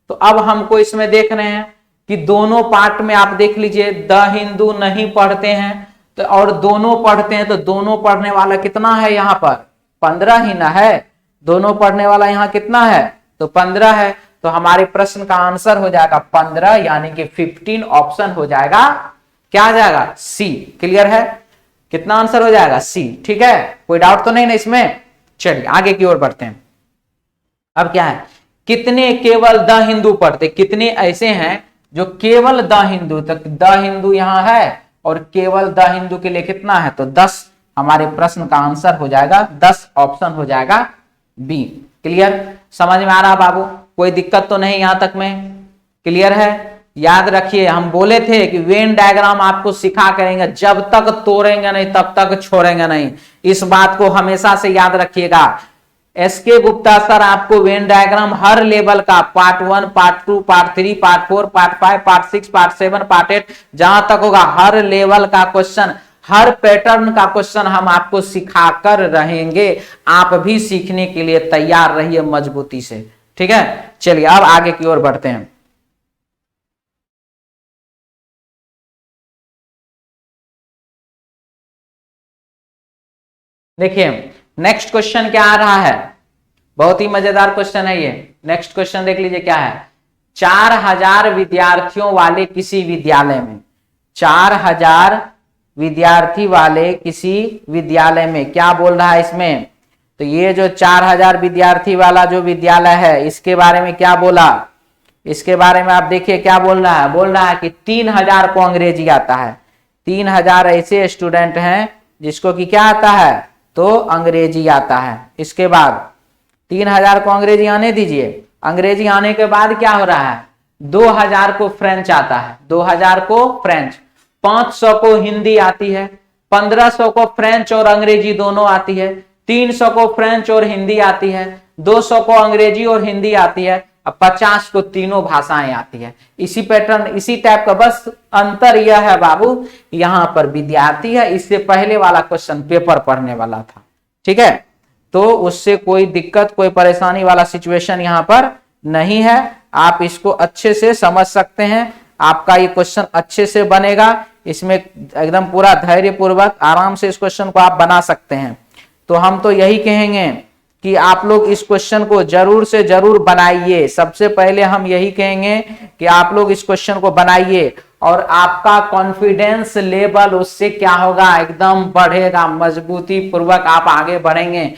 तो अब हमको इसमें देख रहे हैं कि दोनों पार्ट में आप देख लीजिए द हिंदू नहीं पढ़ते हैं तो, और दोनों पढ़ते हैं, तो दोनों पढ़ने वाला कितना है यहाँ पर 15 ही ना है, दोनों पढ़ने वाला यहाँ कितना है तो 15 है। तो हमारे प्रश्न का आंसर हो जाएगा 15 यानी कि 15 ऑप्शन हो जाएगा, क्या आ जाएगा सी। क्लियर है, कितना आंसर हो जाएगा सी। ठीक है, कोई डाउट तो नहीं ना इसमें। चलिए आगे की ओर बढ़ते हैं। अब क्या है, कितने केवल द हिंदू पढ़ते, कितने ऐसे हैं जो केवल द हिंदू, तक द हिंदू यहां है और केवल द हिंदू के लिए कितना है तो 10। हमारे प्रश्न का आंसर हो जाएगा 10, ऑप्शन हो जाएगा बी। क्लियर, समझ में आ रहा बाबू, कोई दिक्कत तो नहीं यहां तक में। क्लियर है, याद रखिए हम बोले थे कि वेन डायग्राम आपको सिखा करेंगे, जब तक तोड़ेंगे नहीं तब तक छोड़ेंगे नहीं, इस बात को हमेशा से याद रखिएगा। एसके गुप्ता सर आपको वेन डायग्राम हर लेवल का part 1, part 2, part 3, part 4, part 5, part 6, part 7, part 8 जहां तक होगा हर लेवल का क्वेश्चन, हर पैटर्न का क्वेश्चन हम आपको सिखाकर रहेंगे। आप भी सीखने के लिए तैयार रहिए मजबूती से। ठीक है, चलिए अब आगे की ओर बढ़ते हैं। देखिए नेक्स्ट क्वेश्चन क्या आ रहा है, बहुत ही मजेदार क्वेश्चन है ये। नेक्स्ट क्वेश्चन देख लीजिए क्या है। 4000 विद्यार्थियों वाले किसी विद्यालय में, 4000 विद्यार्थी वाले किसी विद्यालय में, क्या बोल रहा है इसमें, तो ये जो 4000 विद्यार्थी वाला जो विद्यालय है इसके बारे में क्या बोला, इसके बारे में आप देखिए क्या बोल रहा है कि 3000 को अंग्रेजी आता है। 3000 ऐसे स्टूडेंट हैं जिसको कि क्या आता है तो अंग्रेजी आता है। इसके बाद 3000 को अंग्रेजी आने दीजिए, अंग्रेजी आने के बाद क्या हो रहा है 2000 को फ्रेंच आता है, 2000 को फ्रेंच, 500 को हिंदी आती है, 1500 को फ्रेंच और अंग्रेजी दोनों आती है, 300 को फ्रेंच और हिंदी आती है, 200 को अंग्रेजी और हिंदी आती है, अब 50 को तीनों भाषाएं आती है। इसी पैटर्न, इसी टाइप का, बस अंतर यह है बाबू यहां पर विद्यार्थी है, इससे पहले वाला क्वेश्चन पेपर पढ़ने वाला था। ठीक है, तो उससे कोई दिक्कत, कोई परेशानी वाला सिचुएशन यहां पर नहीं है। आप इसको अच्छे से समझ सकते हैं, आपका ये क्वेश्चन अच्छे से बनेगा, इसमें एकदम पूरा धैर्य पूर्वक आराम से इस क्वेश्चन को आप बना सकते हैं। तो हम तो यही कहेंगे कि आप लोग इस क्वेश्चन को जरूर से जरूर बनाइए। सबसे पहले हम यही कहेंगे कि आप लोग इस क्वेश्चन को बनाइए और आपका कॉन्फिडेंस लेवल उससे क्या होगा एकदम बढ़ेगा, मजबूती पूर्वक आप आगे बढ़ेंगे।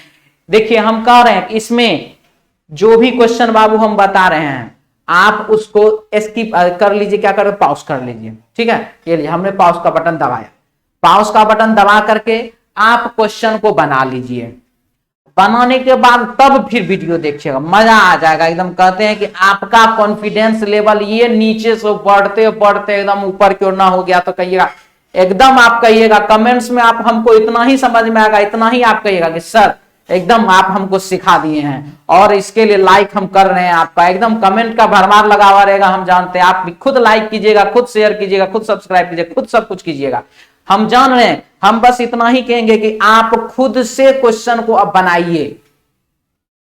देखिए हम कह रहे हैं कि इसमें जो भी क्वेश्चन बाबू हम बता रहे हैं आप उसको स्किप कर लीजिए, क्या करें पॉज कर लीजिए। ठीक है, ये लीजिए हमने पॉज का बटन दबाया, पॉज का बटन दबा करके आप क्वेश्चन को बना लीजिए। बनाने के बाद तब फिर वीडियो देखिएगा, मजा आ जाएगा एकदम। कहते हैं कि आपका कॉन्फिडेंस लेवल ये नीचे से बढ़ते बढ़ते एकदम ऊपर की ओर ना हो गया तो कहिएगा, एकदम आप कहिएगा कमेंट्स में, आप हमको इतना ही समझ में आएगा, इतना ही आप कहिएगा कि सर एकदम आप हमको सिखा दिए हैं, और इसके लिए लाइक हम कर रहे हैं आपका, एकदम कमेंट का भरमार लगा हुआ रहेगा। हम जानते हैं आप भी खुद लाइक कीजिएगा, खुद शेयर कीजिएगा, खुद सब्सक्राइब कीजिएगा, खुद सब कुछ कीजिएगा, हम जान रहे हैं। हम बस इतना ही कहेंगे कि आप खुद से क्वेश्चन को अब बनाइए,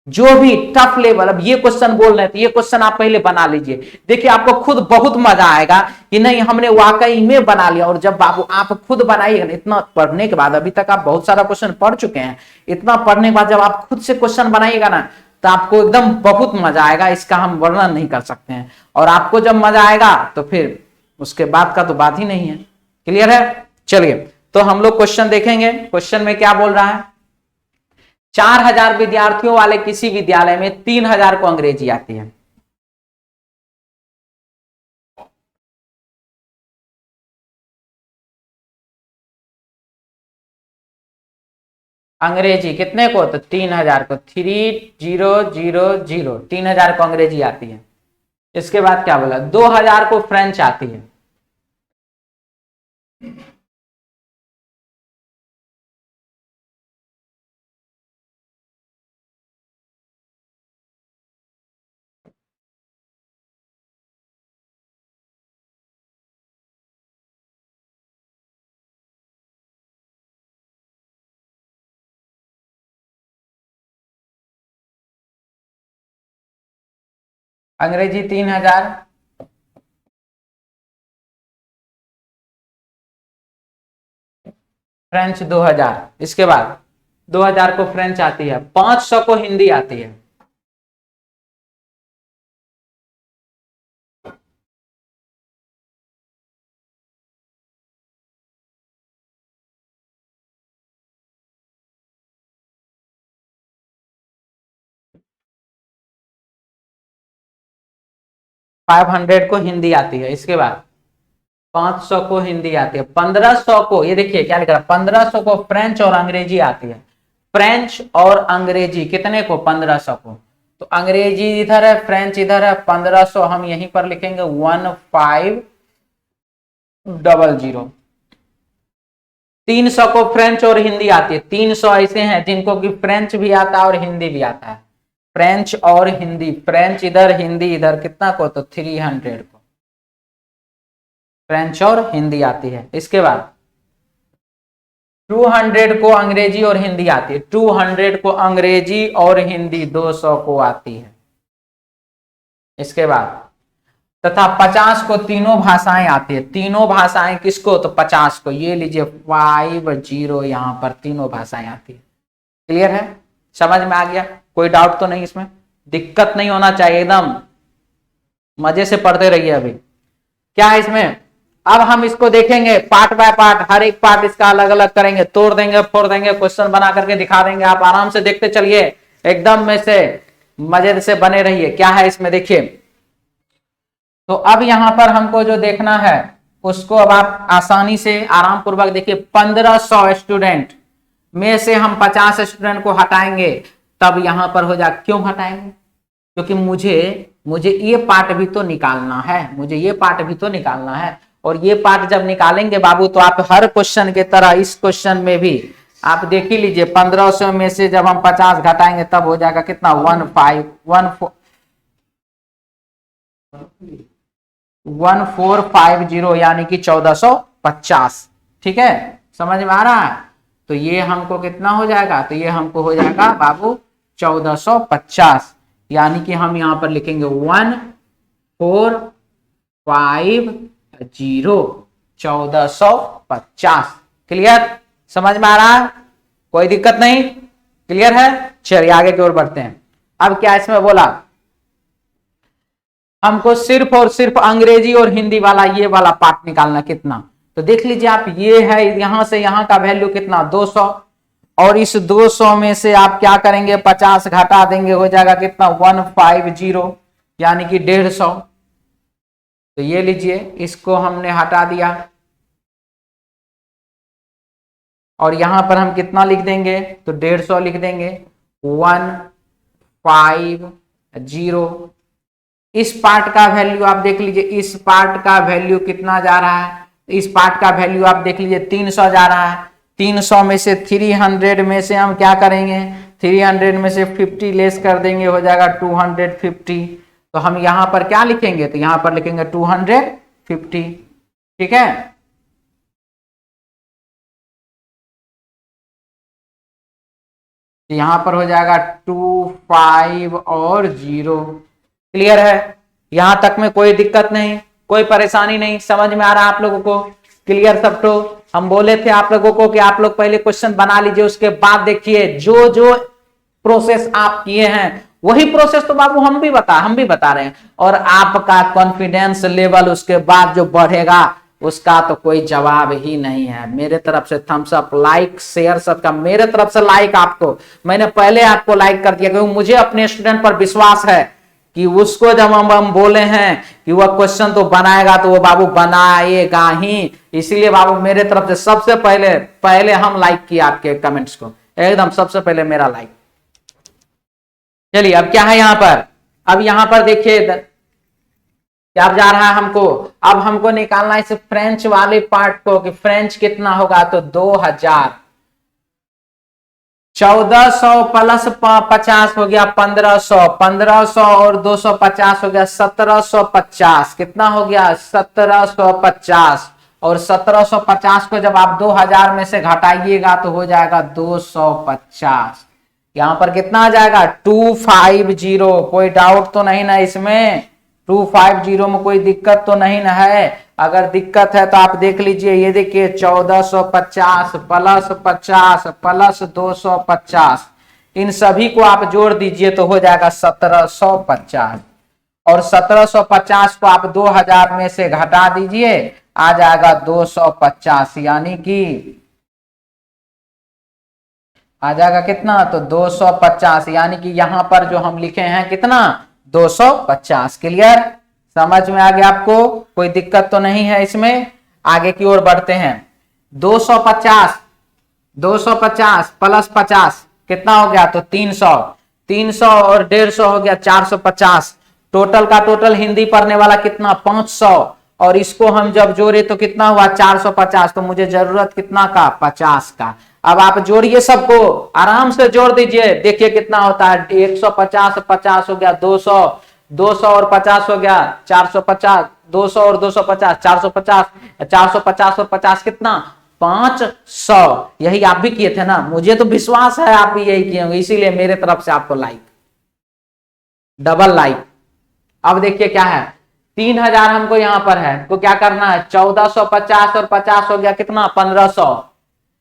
जो भी टफ लेवल, अब ये क्वेश्चन बोल रहे हैं तो ये क्वेश्चन आप पहले बना लीजिए, देखिए आपको खुद बहुत मजा आएगा कि नहीं हमने वाकई में बना लिया। और जब बाबू आप खुद बनाइएगा, इतना पढ़ने के बाद, अभी तक आप बहुत सारा क्वेश्चन पढ़ चुके हैं, इतना पढ़ने के बाद जब आप खुद से क्वेश्चन बनाइएगा ना तो आपको एकदम बहुत मजा आएगा, इसका हम वर्णन नहीं कर सकते हैं। और आपको जब मजा आएगा तो फिर उसके बाद का तो बात ही नहीं है। क्लियर है? चलिए तो हम लोग क्वेश्चन देखेंगे। क्वेश्चन में क्या बोल रहा है, 4000 विद्यार्थियों वाले किसी विद्यालय में 3000 को अंग्रेजी आती है। अंग्रेजी कितने को, तो 3000 को, 3000, 3000 को अंग्रेजी आती है। इसके बाद क्या बोला, 2000 को फ्रेंच आती है। अंग्रेजी 3000, फ्रेंच 2000। इसके बाद 2000 को फ्रेंच आती है, 500 को हिंदी आती है। फाइव 500 को हिंदी आती है। इसके बाद 500 को हिंदी आती है। 1500 को, ये देखिए क्या लिख रहा है, 1500 को फ्रेंच और अंग्रेजी आती है। फ्रेंच और अंग्रेजी कितने को, 1500 को। तो अंग्रेजी इधर है, फ्रेंच इधर है, 1500 हम यहीं पर लिखेंगे 1500। 300 को फ्रेंच और हिंदी आती है। 300 ऐसे हैं जिनको कि फ्रेंच भी आता है और हिंदी भी आता है। फ्रेंच और हिंदी, फ्रेंच इधर हिंदी इधर, कितना को, तो 300 को फ्रेंच और हिंदी आती है। इसके बाद 200 को अंग्रेजी और हिंदी आती है। 200 को अंग्रेजी और हिंदी 200 को आती है। इसके बाद तथा 50 को तीनों भाषाएं आती है। तीनों भाषाएं किसको, तो 50 को, ये लीजिए 50, यहां पर तीनों भाषाएं आती है। क्लियर है, समझ में आ गया, कोई डाउट तो नहीं, इसमें दिक्कत नहीं होना चाहिए, एकदम मजे से पढ़ते रहिए। अभी क्या है इसमें, अब हम इसको देखेंगे पार्ट बाय पार्ट, हर एक पार्ट इसका अलग अलग करेंगे, तोड़ देंगे, फोड़ देंगे, क्वेश्चन बना करके दिखा देंगे। आप आराम से देखते चलिए, एकदम में से मजे से बने रहिए। क्या है इसमें देखिए, तो अब यहां पर हमको जो देखना है उसको अब आप आसानी से आराम पूर्वक देखिए। 1500 स्टूडेंट में से हम 50 स्टूडेंट को हटाएंगे, तब यहां पर हो जाए, क्यों हटाएंगे, क्योंकि मुझे ये पार्ट भी तो निकालना है, मुझे ये पार्ट भी तो निकालना है। और ये पार्ट जब निकालेंगे बाबू, तो आप हर क्वेश्चन के तरह इस क्वेश्चन में भी आप देख ही लीजिए। 1500 में से जब हम 50 घटाएंगे तब हो जाएगा कितना, 1450, यानी कि 1450। ठीक है, समझ में आ रहा है। तो ये हमको कितना हो जाएगा, तो ये हमको हो जाएगा बाबू 1450, यानी कि हम यहां पर लिखेंगे 1450, 1450। क्लियर, समझ में आ रहा है, कोई दिक्कत नहीं, क्लियर है। चलिए आगे की ओर बढ़ते हैं। अब क्या इसमें बोला, हमको सिर्फ और सिर्फ अंग्रेजी और हिंदी वाला ये वाला पार्ट निकालना, कितना, तो देख लीजिए आप, ये है यहां से यहां का वैल्यू कितना, 200, और इस 200 में से आप क्या करेंगे, 50 घटा देंगे, हो जाएगा कितना, 150, यानी कि 150। तो ये लीजिए, इसको हमने हटा दिया, और यहां पर हम कितना लिख देंगे, तो 150 लिख देंगे। 150। इस पार्ट का वैल्यू आप देख लीजिए, इस पार्ट का वैल्यू कितना जा रहा है, इस पार्ट का वैल्यू आप देख लीजिए 300 जा रहा है। 300 में से 300 में से हम क्या करेंगे, 300 में से 50 लेस कर देंगे, हो जाएगा 250। तो हम यहां पर क्या लिखेंगे, तो यहां पर लिखेंगे 250। ठीक है, यहां पर हो जाएगा 25 और 0। क्लियर है, यहां तक में कोई दिक्कत नहीं, कोई परेशानी नहीं, समझ में आ रहा है आप लोगों को? क्लियर सब? तो हम बोले थे आप लोगों को कि आप लोग पहले क्वेश्चन बना लीजिए, उसके बाद देखिए जो जो प्रोसेस आप किए हैं वही प्रोसेस तो बाबू हम भी बता रहे हैं, और आपका कॉन्फिडेंस लेवल उसके बाद जो बढ़ेगा उसका तो कोई जवाब ही नहीं है। मेरे तरफ से थम्स अप, लाइक शेयर सबका, मेरे तरफ से लाइक आपको, मैंने पहले आपको लाइक कर दिया क्योंकि मुझे अपने स्टूडेंट पर विश्वास है कि उसको जब हम बोले हैं कि वह क्वेश्चन तो बनाएगा तो वो बाबू बनाएगा ही, इसीलिए बाबू मेरे तरफ से सबसे पहले हम लाइक किया आपके कमेंट्स को, एकदम सबसे पहले मेरा लाइक। चलिए अब क्या है यहां पर, अब यहां पर देखिए क्या जा रहा है हमको, अब हमको निकालना है इस फ्रेंच वाले पार्ट को कि फ्रेंच कितना होगा, तो 2000, 1400 प्लस 50 हो गया 1500, 1500 और 250 हो गया 1750, कितना हो गया 1750, और 1750 को जब आप 2000 में से घटाइएगा तो हो जाएगा 250। यहां पर कितना आ जाएगा 250, कोई डाउट तो नहीं ना इसमें, 250 में कोई दिक्कत तो नहीं ना है? अगर दिक्कत है तो आप देख लीजिए, ये देखिए 1450 प्लस 50 प्लस 250, इन सभी को आप जोड़ दीजिए तो हो जाएगा 1750, और 1750 को आप 2000 में से घटा दीजिए, आ जाएगा 250, यानी कि आ जाएगा कितना, तो 250, यानी कि यहां पर जो हम लिखे हैं कितना 250। क्लियर, समझ में आ गया आपको? कोई दिक्कत तो नहीं है इसमें? आगे की ओर बढ़ते हैं। 250 प्लस 50 कितना हो गया, तो 300, 300 और 150 हो गया 450, टोटल का टोटल हिंदी पढ़ने वाला कितना 500, और इसको हम जब जोड़े तो कितना हुआ 450, तो मुझे जरूरत कितना का 50 का। अब आप जोड़िए, सबको आराम से जोड़ दीजिए, देखिए कितना होता है 150, 50 हो गया 200, 200 और 50 हो गया 450, 200 और 250 450, 450 और 50 कितना 500। यही आप भी किए थे ना, मुझे तो विश्वास है आप भी यही किए होंगे, इसीलिए मेरे तरफ से आपको लाइक, डबल लाइक। अब देखिए क्या है, 3000 हमको यहां पर है, तो क्या करना है 1450 और 50 हो गया कितना 1500,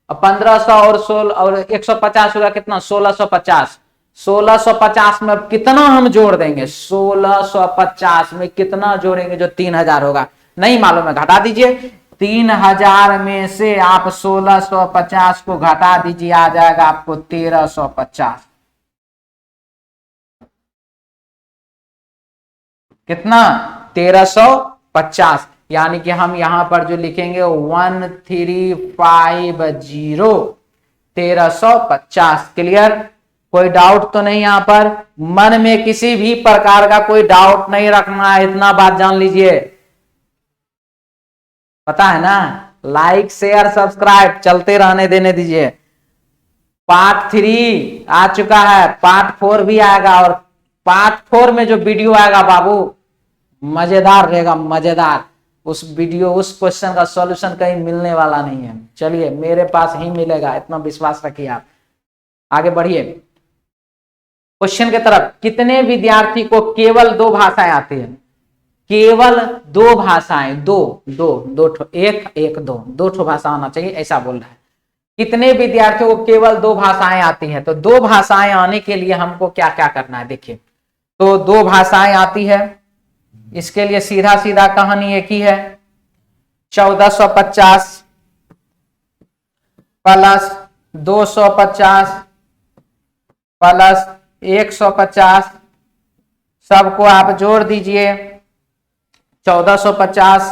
1500 और 16 और 150 होगा कितना 1650, 1650 में अब कितना हम जोड़ देंगे, 1650 में कितना जोड़ेंगे जो 3000 होगा, नहीं मालूम है, घटा दीजिए, 3000 में से आप 1650 को घटा दीजिए, आ जाएगा आपको 1350। कितना 1350, यानी कि हम यहां पर जो लिखेंगे 1350, 1350। क्लियर, कोई डाउट तो नहीं यहां पर? मन में किसी भी प्रकार का कोई डाउट नहीं रखना है, इतना बात जान लीजिए, पता है ना? लाइक शेयर सब्सक्राइब चलते रहने देने दीजिए। पार्ट 3 आ चुका है, पार्ट 4 भी आएगा, और पार्ट 4 में जो वीडियो आएगा बाबू मजेदार रहेगा, मजेदार। उस वीडियो, उस क्वेश्चन का सॉल्यूशन कहीं मिलने वाला नहीं है, चलिए मेरे पास ही मिलेगा, इतना विश्वास रखिए आप। आगे बढ़िए क्वेश्चन की तरफ। कितने विद्यार्थी को केवल 2 भाषाएं आती है? केवल 2 भाषाएं, दो ठो भाषा आना चाहिए, ऐसा बोल रहा है। कितने विद्यार्थियों को केवल 2 भाषाएं आती हैं? तो 2 भाषाएं आने के लिए हमको क्या क्या करना है, देखिए। तो 2 भाषाएं आती है, इसके लिए सीधा सीधा कहानी एक ही है, 1450 प्लस 250 प्लस 150, सबको आप जोड़ दीजिए, 1450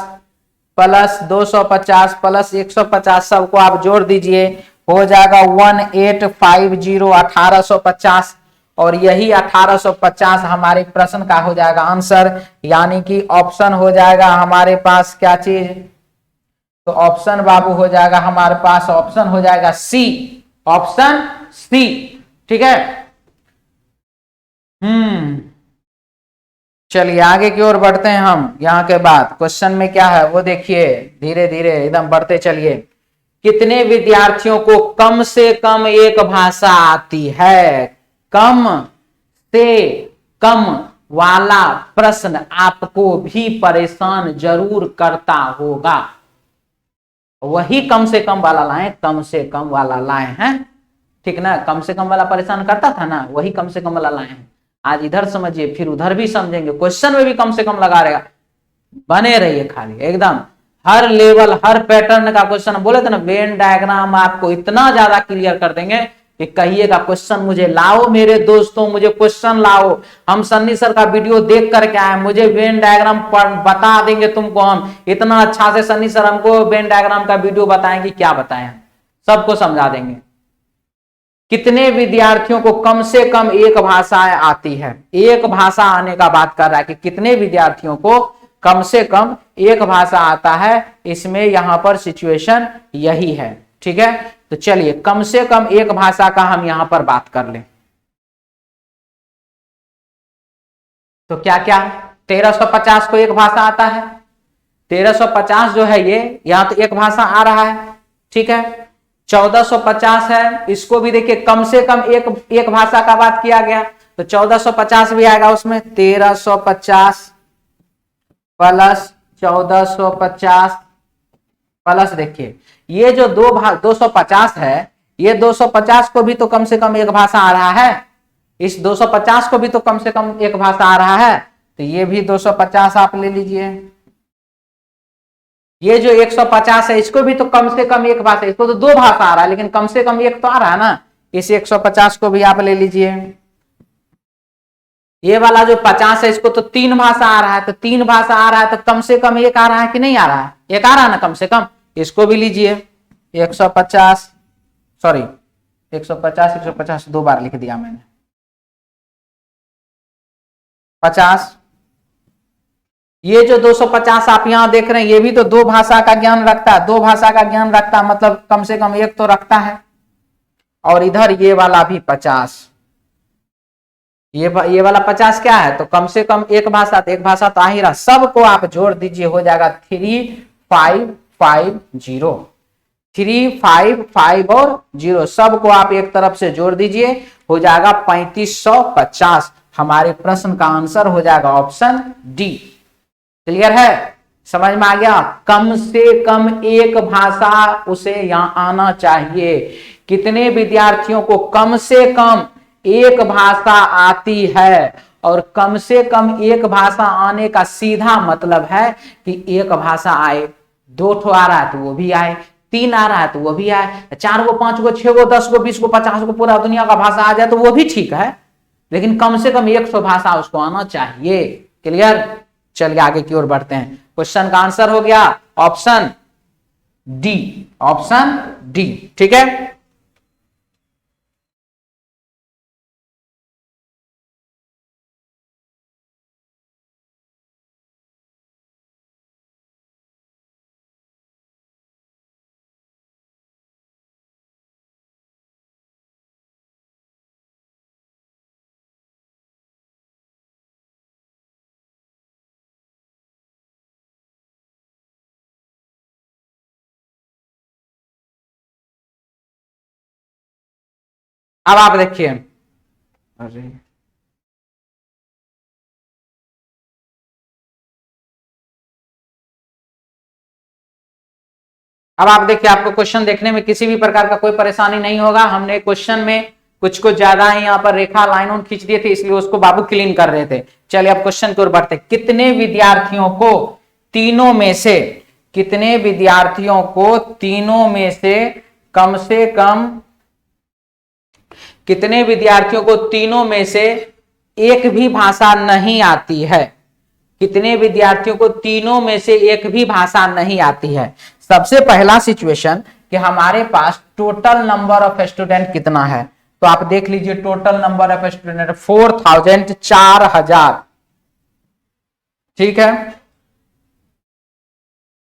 प्लस 250 प्लस 150 सबको आप जोड़ दीजिए, हो जाएगा 1850 1850, और यही 1850 हमारे प्रश्न का हो जाएगा आंसर, यानी कि ऑप्शन हो जाएगा हमारे पास क्या चीज, तो ऑप्शन बाबू हो जाएगा हमारे पास, ऑप्शन हो जाएगा सी, ऑप्शन सी। ठीक है, चलिए आगे की ओर बढ़ते हैं हम। यहाँ के बाद क्वेश्चन में क्या है वो देखिए, धीरे धीरे एकदम बढ़ते चलिए। कितने विद्यार्थियों को कम से कम एक भाषा आती है? कम से कम वाला प्रश्न आपको भी परेशान जरूर करता होगा। वही कम से कम वाला लाए, कम से कम वाला लाए हैं, ठीक ना। कम से कम वाला परेशान करता था ना, वही कम से कम वाला लाए हैं। आज इधर समझिए फिर उधर भी समझेंगे, क्वेश्चन में भी कम से कम लगा रहेगा। बने रहिए खाली एकदम, हर लेवल हर पैटर्न का क्वेश्चन। बोले थे ना वेन डायग्राम आपको इतना ज्यादा क्लियर कर देंगे कि कहिएगा क्वेश्चन मुझे लाओ मेरे दोस्तों, मुझे क्वेश्चन लाओ। हम सन्नी सर का वीडियो देख करके आए, मुझे वेन डायग्राम बता देंगे तुमको। हम इतना अच्छा से सन्नी सर हमको वेन डायग्राम का वीडियो बताएंगे, क्या बताएं, सबको समझा देंगे। कितने विद्यार्थियों को कम से कम एक भाषा आती है? एक भाषा आने का बात कर रहा है कि कितने विद्यार्थियों को कम से कम एक भाषा आता है। इसमें यहां पर सिचुएशन यही है, ठीक है। तो चलिए कम से कम एक भाषा का हम यहां पर बात कर लें। तो क्या क्या 1350 को एक भाषा आता है। 1350 जो है ये यहां तो एक भाषा आ रहा है, ठीक है। 1450 है, इसको भी देखिए कम से कम एक भाषा का बात किया गया, तो 1450 भी आएगा उसमें। 1350 प्लस 1450 प्लस देखिए ये जो 250 है, ये 250 को भी तो कम से कम एक भाषा आ रहा है। इस 250 को भी तो कम से कम एक भाषा आ रहा है, तो ये भी 250 आप ले लीजिए। ये जो 150 है इसको भी तो कम से कम एक भाषा, इसको तो दो भाषा आ रहा है लेकिन कम से कम एक तो आ रहा है ना। इस 150 को भी आप ले लीजिए। ये वाला जो 50 है इसको तो तीन भाषा आ रहा है, तो तीन भाषा आ रहा है तो कम से कम एक आ रहा है कि नहीं आ रहा है? एक आ रहा है ना कम से कम, इसको भी लीजिए। 150 सॉरी 150 दो बार लिख दिया मैंने। 50 ये जो 250 आप यहां देख रहे हैं ये भी तो दो भाषा का ज्ञान रखता है, दो भाषा का ज्ञान रखता है मतलब कम से कम एक तो रखता है। और इधर ये वाला भी 50, ये वाला 50 क्या है? तो कम से कम एक भाषा, तो एक भाषा तो आ ही रहा। सबको आप जोड़ दीजिए, हो जाएगा 3550। 355 और 0 सबको आप एक तरफ से जोड़ दीजिए, हो जाएगा 3550। हमारे प्रश्न का आंसर हो जाएगा ऑप्शन डी। क्लियर है, समझ में आ गया? कम से कम एक भाषा उसे यहां आना चाहिए। कितने विद्यार्थियों को कम से कम एक भाषा आती है? और कम से कम एक भाषा आने का सीधा मतलब है कि एक भाषा आए, 2 ठो आ रहा है तो वो भी आए, 3 आ रहा है तो वो भी आए, 4 गो 5 गो 6 गो 10 गो 20 गो 50 गो पूरा दुनिया का भाषा आ जाए तो वो भी ठीक है, लेकिन कम से कम 100 भाषा उसको आना चाहिए। क्लियर, चलिए आगे की ओर बढ़ते हैं। क्वेश्चन का आंसर हो गया ऑप्शन डी, ऑप्शन डी, ठीक है। अब आप देखिए, अरे अब आप देखिए, आपको क्वेश्चन देखने में किसी भी प्रकार का कोई परेशानी नहीं होगा। हमने क्वेश्चन में कुछ ज्यादा ही यहाँ पर रेखा लाइन ऑन खींच दिए थे, इसलिए उसको बाबू क्लीन कर रहे थे। चलिए अब क्वेश्चन की ओर बढ़ते। कितने विद्यार्थियों को तीनों में से, कितने विद्यार्थियों को तीनों में से कम, कितने विद्यार्थियों को तीनों में से एक भी भाषा नहीं आती है? कितने विद्यार्थियों को तीनों में से एक भी भाषा नहीं आती है? सबसे पहला सिचुएशन कि हमारे पास टोटल नंबर ऑफ स्टूडेंट कितना है। तो आप देख लीजिए टोटल नंबर ऑफ स्टूडेंट 4000, 4000, ठीक है।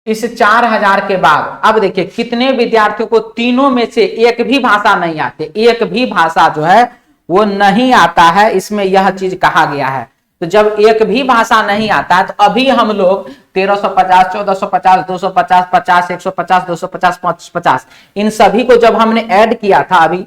इस 4000 के बाद अब देखिए कितने विद्यार्थियों को तीनों में से एक भी भाषा नहीं आती, एक भी भाषा जो है वो नहीं आता है, इसमें यह चीज कहा गया है। तो जब एक भी भाषा नहीं आता है तो अभी हम लोग 1350, 1450, 250, 50, 150, 250, 550 इन सभी को जब हमने ऐड किया था, अभी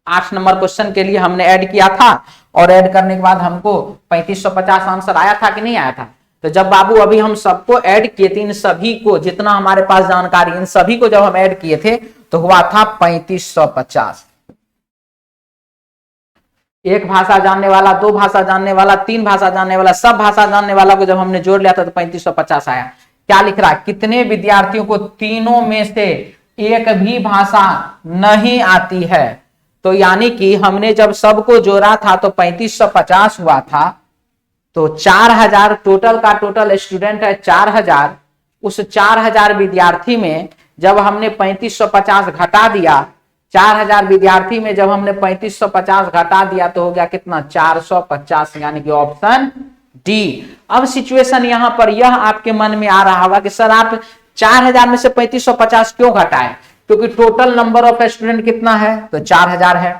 8 नंबर क्वेश्चन के लिए हमने ऐड किया था और ऐड करने के बाद हमको 3550 आंसर आया था कि नहीं आया था। तो जब बाबू अभी हम सबको ऐड किए थे, इन सभी को जितना हमारे पास जानकारी, इन सभी को जब हम ऐड किए थे तो हुआ था 3550। एक भाषा जानने वाला, 2 भाषा जानने वाला, 3 भाषा जानने वाला, सब भाषा जानने वाला को जब हमने जोड़ लिया था तो 3550 आया। क्या लिख रहा है, कितने विद्यार्थियों को तीनों में से एक भी भाषा नहीं आती है। तो यानी कि हमने जब सबको जोड़ा था तो 3550 हुआ था। तो 4000 टोटल का टोटल स्टूडेंट है 4000, उस 4000 विद्यार्थी में जब हमने 3550 घटा दिया, 4000 विद्यार्थी में जब हमने 3550 घटा दिया तो हो गया कितना, 450, यानी कि ऑप्शन डी। अब सिचुएशन यहां पर यह आपके मन में आ रहा होगा कि सर आप 4000 में से 3550 क्यों घटाए, क्योंकि टोटल नंबर ऑफ स्टूडेंट कितना है, तो 4000 है।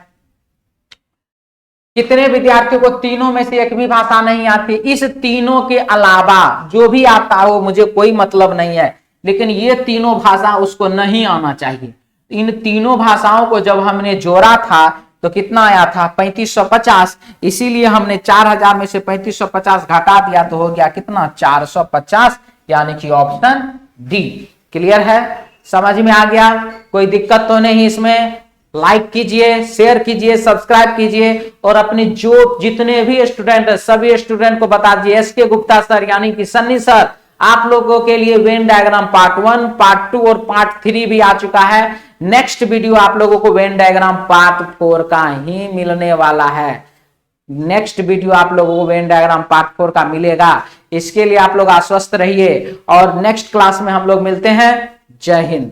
कितने विद्यार्थियों को तीनों में से एक भी भाषा नहीं आती, इस तीनों के अलावा जो भी आता हो मुझे कोई मतलब नहीं है, लेकिन ये तीनों भाषा उसको नहीं आना चाहिए। इन तीनों भाषाओं को जब हमने जोड़ा था तो कितना आया था, 3550, इसीलिए हमने 4000 में से 3550 घटा दिया तो हो गया कितना, 450, यानी कि ऑप्शन डी। क्लियर है, समझ में आ गया, कोई दिक्कत तो नहीं इसमें। लाइक कीजिए, शेयर कीजिए, सब्सक्राइब कीजिए और अपने जो जितने भी स्टूडेंट है सभी स्टूडेंट को बता दीजिए एसके गुप्ता सर यानी कि सन्नी सर आप लोगों के लिए वेन डायग्राम पार्ट 1, पार्ट 2 और पार्ट 3 भी आ चुका है। नेक्स्ट वीडियो आप लोगों को वेन डायग्राम पार्ट 4 का ही मिलने वाला है। नेक्स्ट वीडियो आप लोगों को वेन डायग्राम पार्ट 4 का मिलेगा, इसके लिए आप लोग आश्वस्त रहिए और नेक्स्ट क्लास में हम लोग मिलते हैं। जय हिंद।